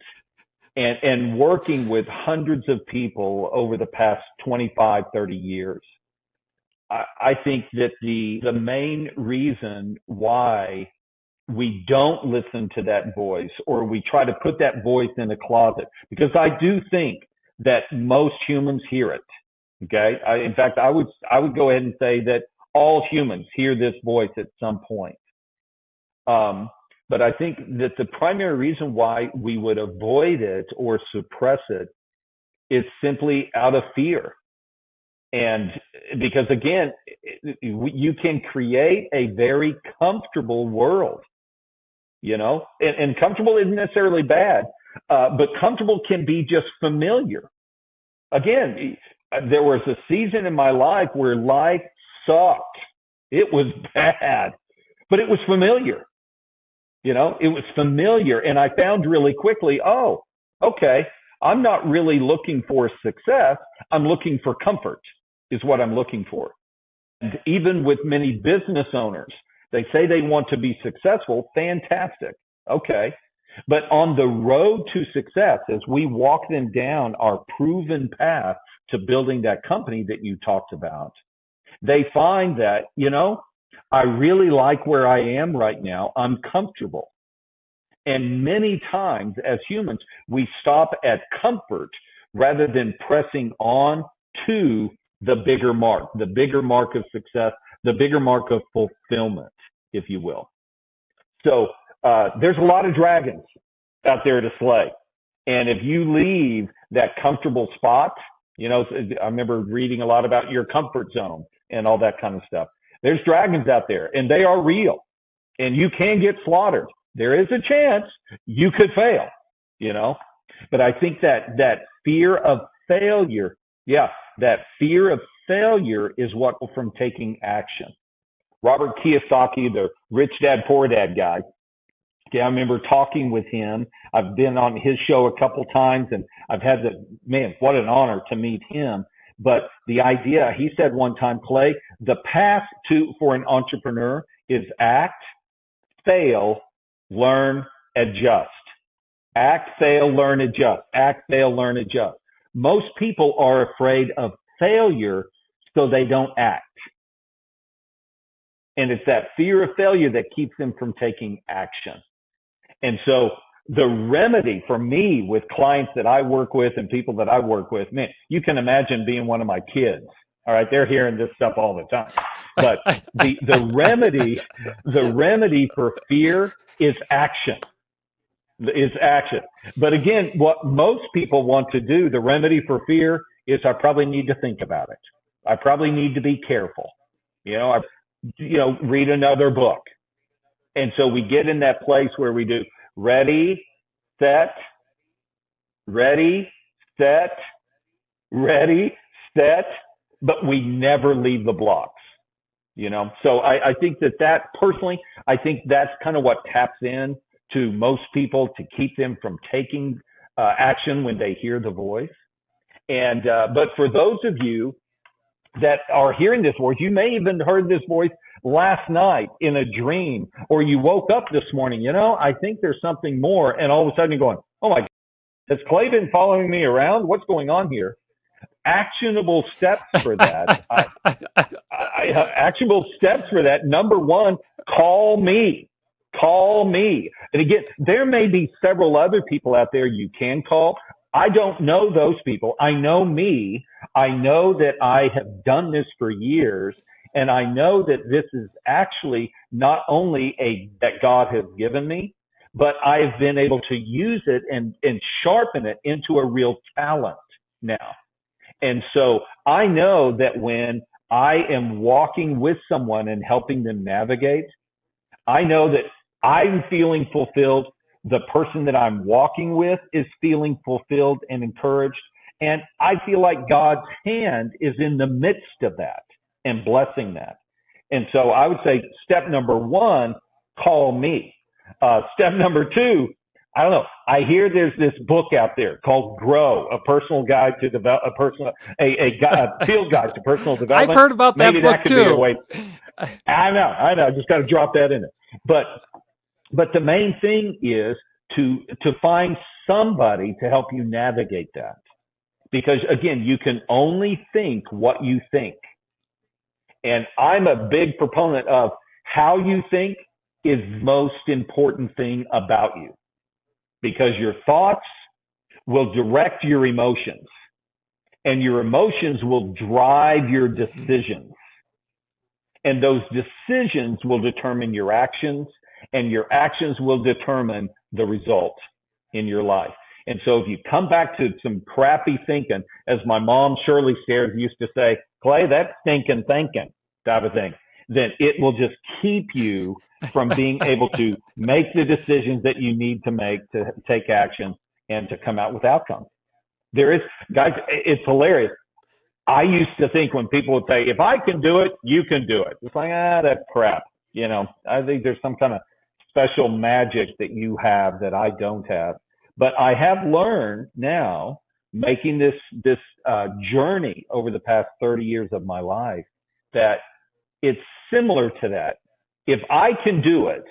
and working with hundreds of people over the past 25, 30 years. I think that the main reason why we don't listen to that voice, or we try to put that voice in a closet, because I do think that most humans hear it. Okay. In fact, I would go ahead and say that all humans hear this voice at some point. But I think that the primary reason why we would avoid it or suppress it is simply out of fear. And because again, you can create a very comfortable world, and comfortable isn't necessarily bad, but comfortable can be just familiar. Again, there was a season in my life where life sucked. It was bad, but it was familiar. It was familiar. And I found really quickly, oh, okay, I'm not really looking for success. I'm looking for comfort is what I'm looking for. And even with many business owners, they say they want to be successful. Fantastic. Okay. But on the road to success, as we walk them down our proven path to building that company that you talked about, they find that, I really like where I am right now. I'm comfortable. And many times as humans, we stop at comfort rather than pressing on to the bigger mark of success, the bigger mark of fulfillment, if you will. So there's a lot of dragons out there to slay. And if you leave that comfortable spot, I remember reading a lot about your comfort zone and all that kind of stuff. There's dragons out there, and they are real, and you can get slaughtered. There is a chance you could fail, but I think that fear of failure, that fear of failure is what from taking action. Robert Kiyosaki, the Rich Dad, Poor Dad guy, I remember talking with him. I've been on his show a couple times, and I've had what an honor to meet him. But the idea, he said one time, Clay, the path for an entrepreneur is act, fail, learn, adjust. Act, fail, learn, adjust. Act, fail, learn, adjust. Most people are afraid of failure, so they don't act. And it's that fear of failure that keeps them from taking action. And so the remedy for me with clients that I work with and people that I work with, man, you can imagine being one of my kids. All right, they're hearing this stuff all the time. But the remedy for fear is action. But again, what most people want to do, the remedy for fear is I probably need to think about it. I probably need to be careful. Read another book. And so we get in that place where we do ready, set, set, but we never leave the blocks, you know? So I think that personally, I think that's kind of what taps in to most people to keep them from taking action when they hear the voice. And, but for those of you that are hearing this voice, you may even heard this voice last night in a dream, or you woke up this morning, you know, I think there's something more. And all of a sudden you're going, oh my God, has Clay been following me around? What's going on here? Actionable steps for that. Actionable steps for that. Number one, call me. Call me. And again, there may be several other people out there you can call. I don't know those people. I know me. I know that I have done this for years. And I know that this is actually not only that God has given me, but I've been able to use it and sharpen it into a real talent now. And so I know that when I am walking with someone and helping them navigate, I know that I'm feeling fulfilled. The person that I'm walking with is feeling fulfilled and encouraged. And I feel like God's hand is in the midst of that and blessing that. And so I would say step number one, call me. Step number two, I don't know. I hear there's this book out there called Grow, a personal guide to develop a field guide to personal development. I've heard about that book too. I know. I just got to drop that in it. But the main thing is to find somebody to help you navigate that. Because again, you can only think what you think. And I'm a big proponent of how you think is the most important thing about you. Because your thoughts will direct your emotions. And your emotions will drive your decisions. And those decisions will determine your actions. And your actions will determine the result in your life. And so if you come back to some crappy thinking, as my mom, Shirley Staires, used to say, Clay, that's stinking thinking type of thing, then it will just keep you from being able to make the decisions that you need to make to take action and to come out with outcomes. There is, guys, it's hilarious. I used to think when people would say, if I can do it, you can do it. It's like, that's crap. You know, I think there's some kind of special magic that you have that I don't have. But I have learned now, making this journey over the past 30 years of my life, that it's similar to that. If I can do it,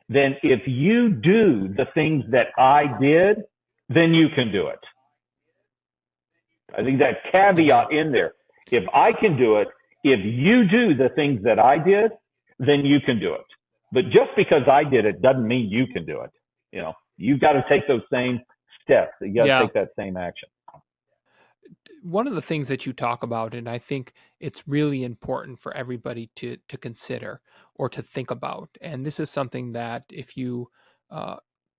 then if you do the things that I did, then you can do it. I think that caveat in there. If I can do it, if you do the things that I did, then you can do it. But just because I did it doesn't mean you can do it. You know, you've got to take those same steps. You got to take that same action. One of the things that you talk about, and I think it's really important for everybody to consider or to think about, and this is something that if you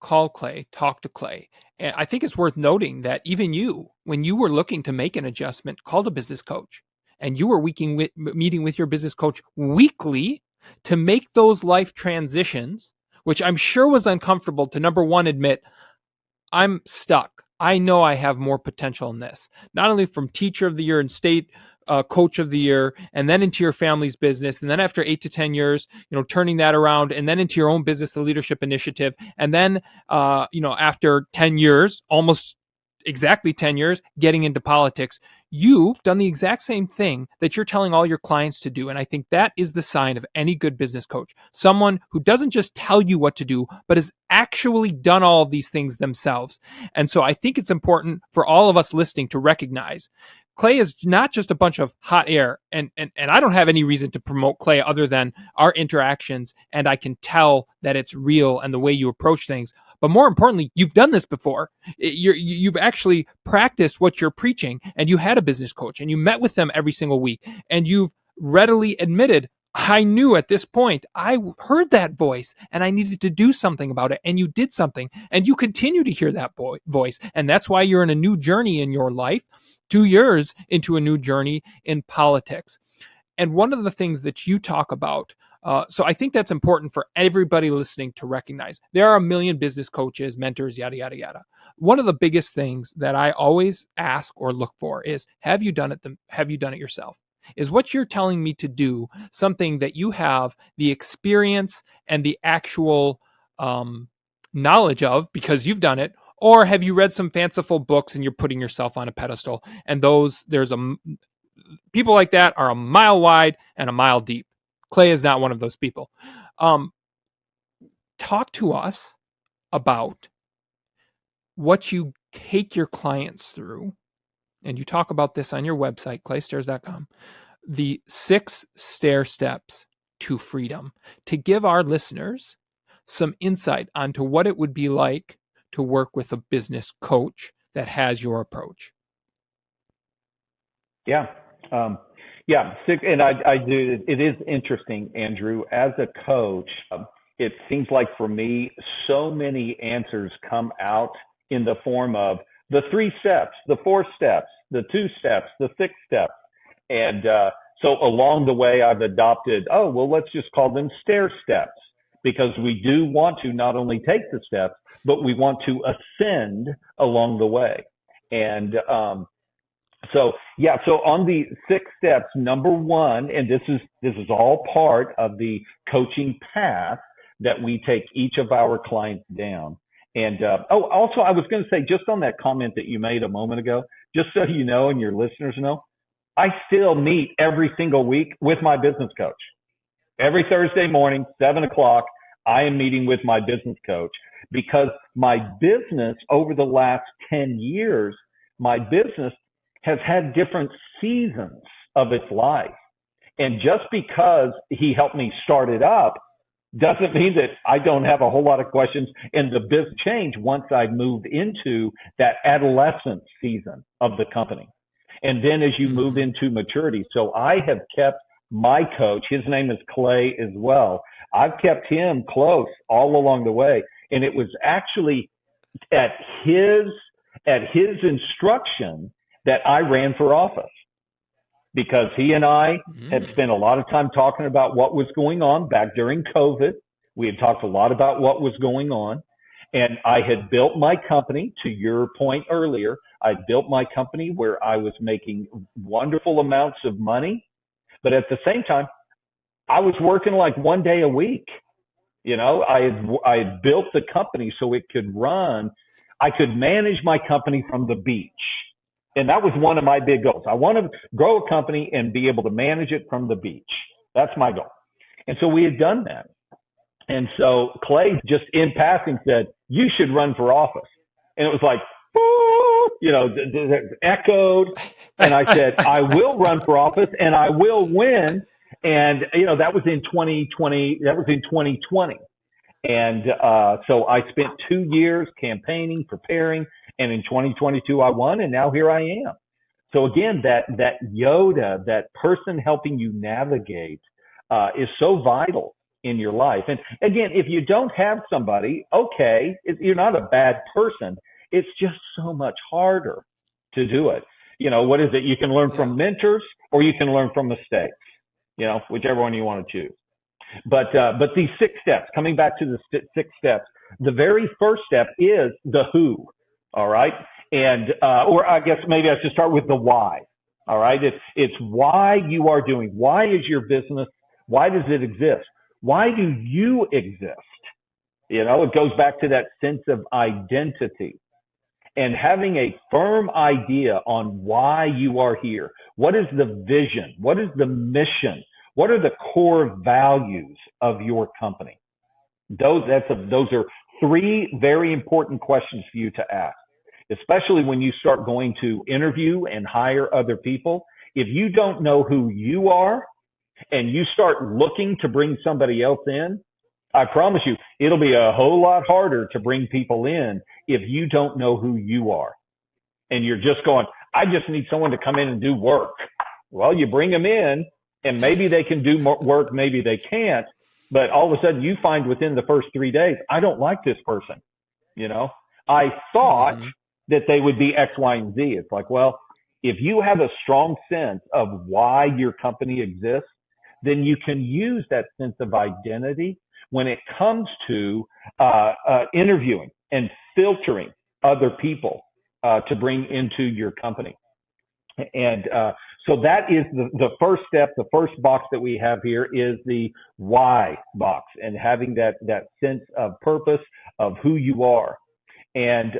call Clay, talk to Clay, and I think it's worth noting that even you, when you were looking to make an adjustment, called a business coach, and you were meeting with your business coach weekly to make those life transitions, which I'm sure was uncomfortable to, number one, admit, I'm stuck. I know I have more potential in this. Not only from teacher of the year and state coach of the year, and then into your family's business. And then after 8 to 10 years, turning that around, and then into your own business, the leadership initiative. And then, after 10 years, almost exactly 10 years, getting into politics, you've done the exact same thing that you're telling all your clients to do. And I think that is the sign of any good business coach. Someone who doesn't just tell you what to do, but has actually done all of these things themselves. And so I think it's important for all of us listening to recognize Clay is not just a bunch of hot air. And I don't have any reason to promote Clay other than our interactions. And I can tell that it's real and the way you approach things. But more importantly, you've done this before. You've actually practiced what you're preaching, and you had a business coach, and you met with them every single week, and you've readily admitted, I knew at this point, I heard that voice, and I needed to do something about it, and you did something, and you continue to hear that voice, and that's why you're in a new journey in your life, 2 years into a new journey in politics. And one of the things that you talk about So I think that's important for everybody listening to recognize. There are a million business coaches, mentors, yada, yada, yada. One of the biggest things that I always ask or look for is, have you done it? Have you done it yourself? Is what you're telling me to do something that you have the experience and the actual knowledge of because you've done it? Or have you read some fanciful books and you're putting yourself on a pedestal? And people like that are a mile wide and a mile deep. Clay is not one of those people. Talk to us about what you take your clients through, and you talk about this on your website, claystairs.com, the 6 stair steps to freedom, to give our listeners some insight onto what it would be like to work with a business coach that has your approach. Yeah. And I do. It is interesting, Andrew, as a coach, it seems like for me, so many answers come out in the form of the 3 steps, the 4 steps, the 2 steps, the 6 steps. And so along the way, I've adopted, let's just call them stair steps, because we do want to not only take the steps, but we want to ascend along the way. And so on the 6 steps, number 1, and this is all part of the coaching path that we take each of our clients down. And also, I was going to say, just on that comment that you made a moment ago, just so you know and your listeners know, I still meet every single week with my business coach. Every Thursday morning, 7 o'clock, I am meeting with my business coach, because my business over the last 10 years, my business has had different seasons of its life. And just because he helped me start it up doesn't mean that I don't have a whole lot of questions, and the business change once I moved into that adolescent season of the company. And then as you move into maturity. So I have kept my coach, his name is Clay as well. I've kept him close all along the way. And it was actually at his instruction that I ran for office, because he and I had spent a lot of time talking about what was going on back during COVID. We had talked a lot about what was going on. And I had built my company, to your point earlier, I built my company where I was making wonderful amounts of money. But at the same time, I was working like 1 day a week. You know, I had built the company so it could run. I could manage my company from the beach. And that was one of my big goals. I want to grow a company and be able to manage it from the beach. That's my goal. And so we had done that. And so Clay just in passing said, you should run for office. And it was like, echoed. And I said, I will run for office and I will win. And, that was in 2020. That was in 2020. And so I spent 2 years campaigning, preparing, and in 2022 I won, and now here I am. So again, that Yoda, that person helping you navigate, is so vital in your life. And again, if you don't have somebody, okay, you're not a bad person. It's just so much harder to do it. What is it? You can learn from mentors, or you can learn from mistakes. Whichever one you want to choose. But these 6 steps, coming back to the 6 steps, the very first step is the who. All right. And, or I guess maybe I should start with the why. All right. It's why you are doing. Why is your business? Why does it exist? Why do you exist? It goes back to that sense of identity, and having a firm idea on why you are here. What is the vision? What is the mission? What are the core values of your company? Those are 3 very important questions for you to ask, especially when you start going to interview and hire other people. If you don't know who you are and you start looking to bring somebody else in, I promise you, it'll be a whole lot harder to bring people in if you don't know who you are. And you're just going, I just need someone to come in and do work. Well, you bring them in, and maybe they can do more work, maybe they can't. But all of a sudden you find within the first 3 days, I don't like this person. I thought that they would be X, Y, and Z. It's like, well, if you have a strong sense of why your company exists, then you can use that sense of identity when it comes to interviewing and filtering other people to bring into your company. And so that is the first step. The first box that we have here is the why box, and having that sense of purpose of who you are. And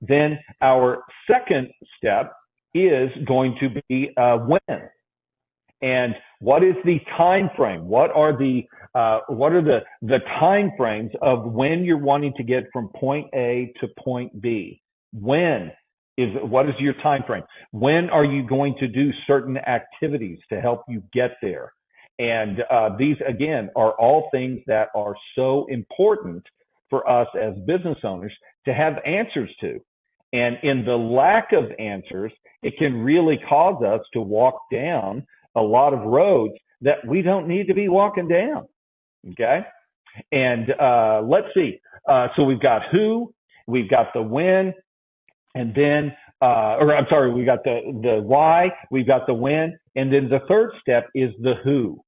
then our second step is going to be when. And what is the time frame? What are the time frames of when you're wanting to get from point A to point B? What is your time frame? When are you going to do certain activities to help you get there? And these, again, are all things that are so important for us as business owners to have answers to. And in the lack of answers, it can really cause us to walk down a lot of roads that we don't need to be walking down. Okay. And let's see. So we've got who, we've got the when, and then, we got the why, we've got the when, and then the third step is the who.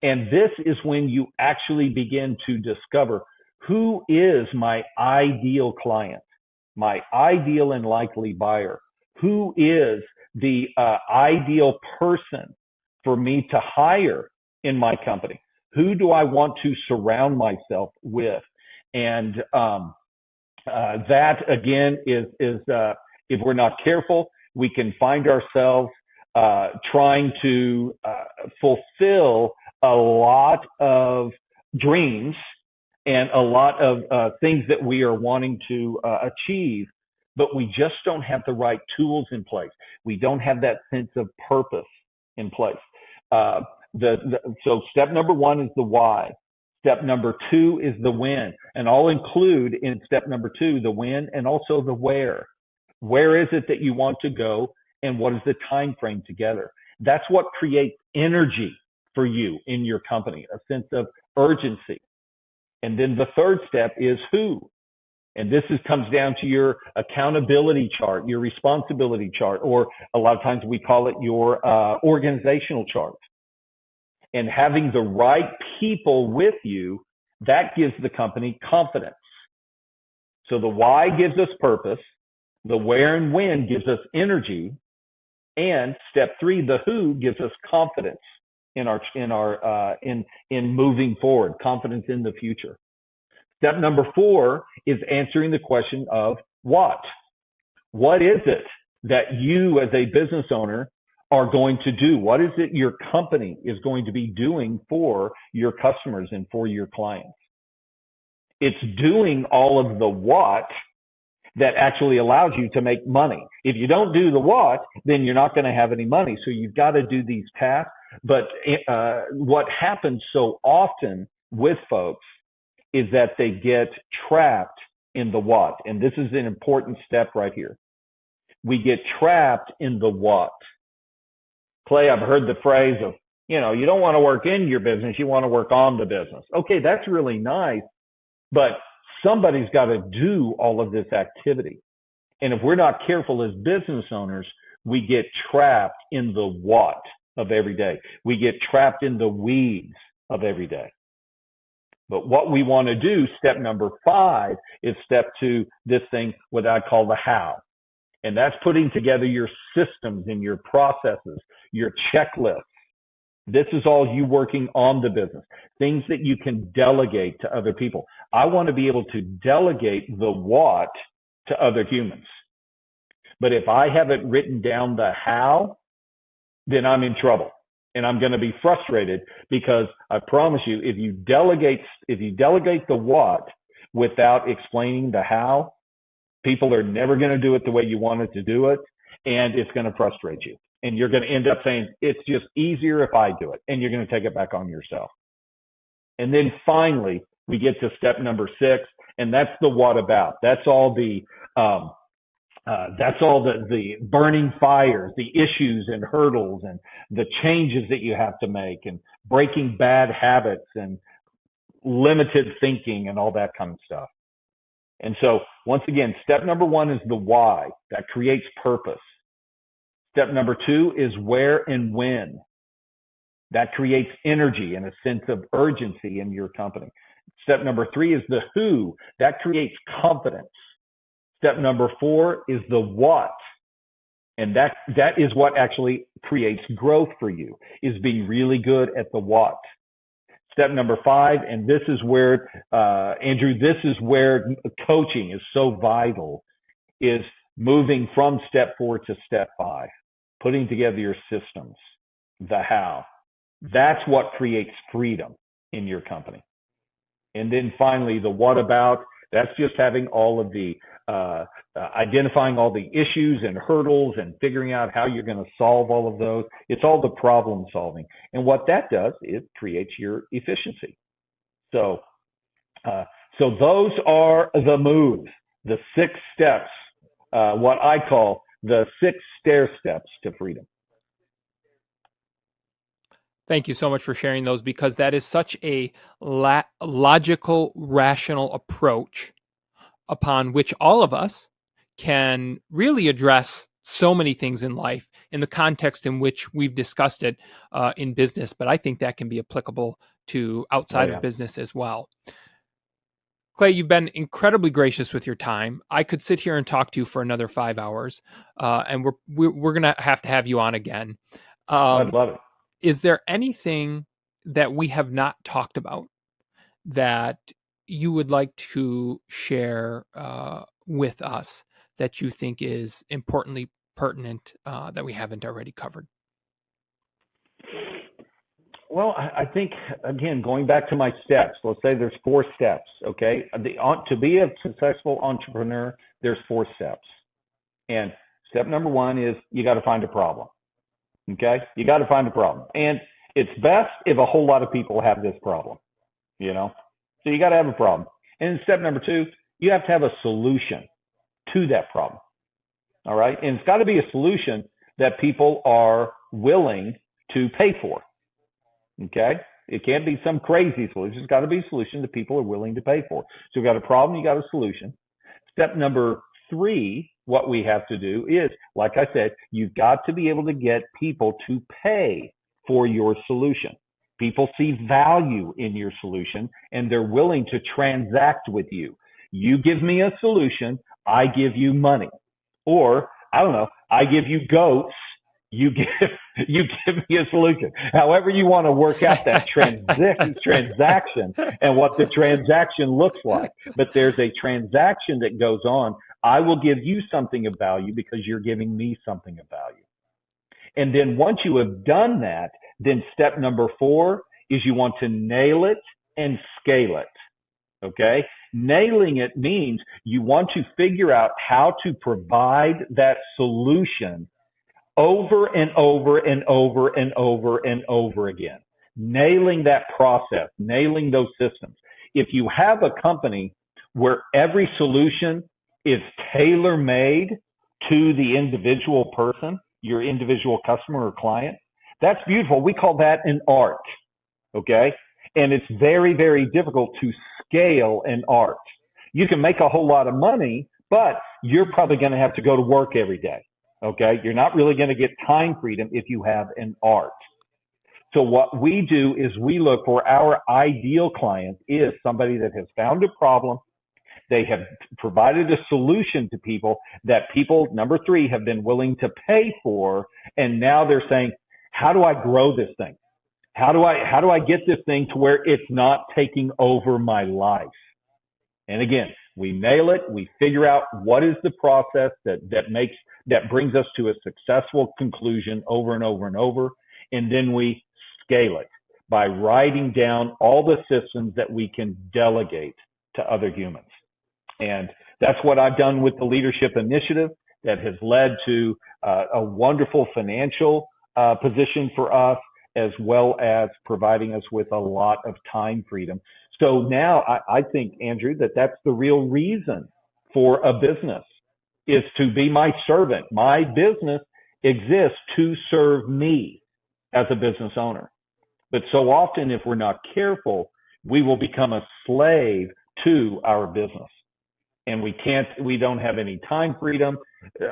And this is when you actually begin to discover who is my ideal client, my ideal and likely buyer, who is the ideal person for me to hire in my company, who do I want to surround myself with. And that again is if we're not careful, we can find ourselves trying to fulfill a lot of dreams and a lot of things that we are wanting to achieve, but we just don't have the right tools in place. We don't have that sense of purpose in place. So step number one is the why. Step number two is the when. And I'll include in step number two the when and also the where. Where is it that you want to go, and what is the time frame together? That's what creates energy for you in your company, a sense of urgency. And then the third step is who. And this comes down to your accountability chart, your responsibility chart, or a lot of times we call it your organizational chart. And having the right people with you, that gives the company confidence. So the why gives us purpose, the where and when gives us energy, and step three, the who, gives us confidence in moving forward, confidence in the future. Step number four is answering the question of what. What is it that you as a business owner are going to do? What is it your company is going to be doing for your customers and for your clients? It's doing all of the what that actually allows you to make money. If you don't do the what, then you're not going to have any money. So you've got to do these tasks. But what happens so often with folks is that they get trapped in the what. And this is an important step right here. We get trapped in the what. Clay, I've heard the phrase of, you don't want to work in your business, you want to work on the business. Okay, that's really nice, but somebody's got to do all of this activity. And if we're not careful as business owners, we get trapped in the what of every day. We get trapped in the weeds of every day. But what we want to do, step number 5, is step to this thing, what I call the how. And that's putting together your systems and your processes, your checklists. This is all you working on the business, things that you can delegate to other people. I want to be able to delegate the what to other humans. But if I haven't written down the how, then I'm in trouble. And I'm going to be frustrated, because I promise you, if you delegate the what without explaining the how, people are never going to do it the way you wanted to do it, and it's going to frustrate you. And you're going to end up saying, it's just easier if I do it, and you're going to take it back on yourself. And then finally, we get to step number 6, and that's the what about. That's all the burning fires, the issues and hurdles and the changes that you have to make, and breaking bad habits and limited thinking and all that kind of stuff. And so once again, step number 1 is the why. That creates purpose. Step number 2 is where and when. That creates energy and a sense of urgency in your company. Step number 3 is the who. That creates confidence. Step number 4 is the what. And that is what actually creates growth for you, is being really good at the what. Step number 5, and this is where, Andrew, this is where coaching is so vital, is moving from step 4 to step 5, putting together your systems, the how. That's what creates freedom in your company. And then finally, the what about, that's just having all of the, identifying all the issues and hurdles and figuring out how you're going to solve all of those. It's all the problem solving. And what that does, it creates your efficiency. So those are the moves, the 6 steps, what I call the 6 stair steps to freedom. Thank you so much for sharing those, because that is such a logical, rational approach upon which all of us can really address so many things in life in the context in which we've discussed it in business. But I think that can be applicable to outside of business as well. Clay, you've been incredibly gracious with your time. I could sit here and talk to you for another 5 hours, and we're going to have you on again. I'd love it. Is there anything that we have not talked about that you would like to share with us that you think is importantly pertinent that we haven't already covered? Well, I think, again, going back to my steps, let's say there's 4 steps, okay? To be a successful entrepreneur, there's 4 steps. And step number 1 is you got to find a problem, okay? You got to find a problem. And it's best if a whole lot of people have this problem, you know? So you got to have a problem. And step number 2, you have to have a solution to that problem, all right? And it's got to be a solution that people are willing to pay for. Okay, it can't be some crazy solution. It's got to be a solution that people are willing to pay for. So you've got a problem, you got a solution. Step number 3, what we have to do is, like I said, you've got to be able to get people to pay for your solution. People see value in your solution and they're willing to transact with you. You give me a solution, I give you money. Or, I don't know, I give you goats, you give me a solution. However you want to work out that transaction and what the transaction looks like. But there's a transaction that goes on. I will give you something of value because you're giving me something of value. And then once you have done that, then step number 4 is you want to nail it and scale it. Okay? Nailing it means you want to figure out how to provide that solution over and over and over and over and over again. Nailing that process, nailing those systems. If you have a company where every solution is tailor-made to the individual person, your individual customer or client, that's beautiful. We call that an art, okay? And it's very, very difficult to scale an art. You can make a whole lot of money, but you're probably going to have to go to work every day. Okay, you're not really going to get time freedom if you have an art. So what we do is we look for our ideal client is somebody that has found a problem. They have provided a solution to people that people, number 3, have been willing to pay for. And now they're saying, how do I grow this thing? How do I get this thing to where it's not taking over my life? And again, we nail it. We figure out what is the process that brings us to a successful conclusion over and over and over. And then we scale it by writing down all the systems that we can delegate to other humans. And that's what I've done with the Leadership Initiative that has led to a wonderful financial position for us, as well as providing us with a lot of time freedom. So now I think, Andrew, that's the real reason for a business is to be my servant. My business exists to serve me as a business owner. But so often, if we're not careful, we will become a slave to our business. And we don't have any time freedom.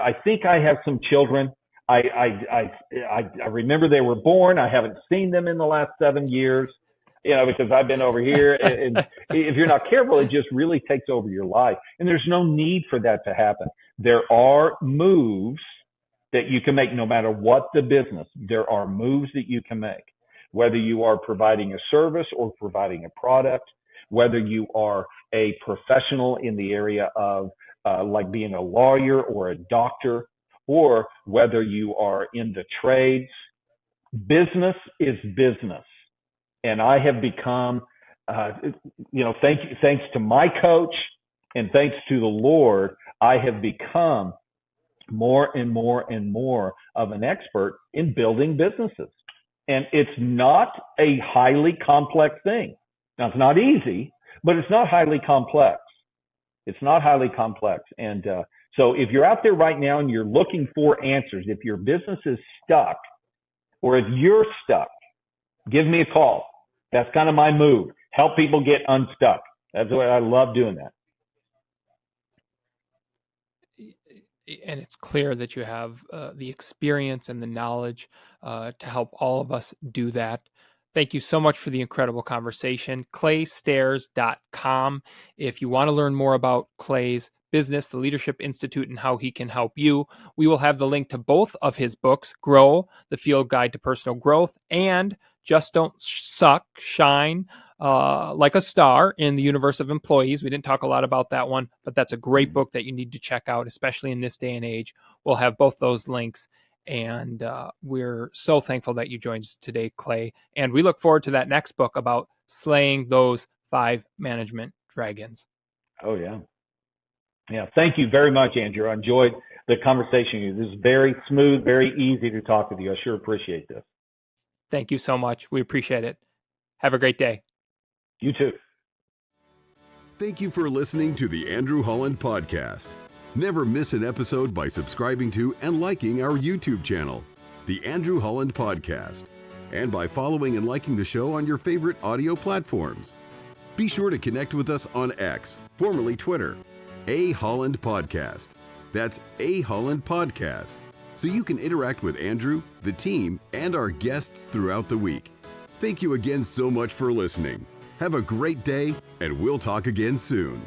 I think I have some children. I remember they were born. I haven't seen them in the last 7 years, because I've been over here. And if you're not careful, it just really takes over your life. And there's no need for that to happen. There are moves that you can make no matter what the business. There are moves that you can make, whether you are providing a service or providing a product, whether you are a professional in the area of like being a lawyer or a doctor, or whether you are in the trades. Business is business. And I have become, thanks to my coach and thanks to the Lord, I have become more and more and more of an expert in building businesses. And it's not a highly complex thing. Now, it's not easy, but it's not highly complex. It's not highly complex. And so if you're out there right now and you're looking for answers, if your business is stuck, or if you're stuck, give me a call. That's kind of my move. Help people get unstuck. That's the way I love doing that. And it's clear that you have the experience and the knowledge to help all of us do that. Thank you so much for the incredible conversation. ClayStaires.com. If you want to learn more about Clay's business, the Leadership Institute, and how he can help you, we will have the link to both of his books, Grow, The Field Guide to Personal Growth, and Just Don't Suck, Shine Like a Star in the Universe of Employees. We didn't talk a lot about that one, but that's a great book that you need to check out, especially in this day and age. We'll have both those links. And we're so thankful that you joined us today, Clay. And we look forward to that next book about slaying those 5 management dragons. Oh, yeah. Yeah. Thank you very much, Andrew. I enjoyed the conversation. This is very smooth, very easy to talk with you. I sure appreciate this. Thank you so much. We appreciate it. Have a great day. You too. Thank you for listening to the Andrew Holland Podcast. Never miss an episode by subscribing to and liking our YouTube channel, The Andrew Holland Podcast, and by following and liking the show on your favorite audio platforms. Be sure to connect with us on X, formerly Twitter, A Holland Podcast. That's A Holland Podcast, so you can interact with Andrew, the team, and our guests throughout the week. Thank you again so much for listening. Have a great day, and we'll talk again soon.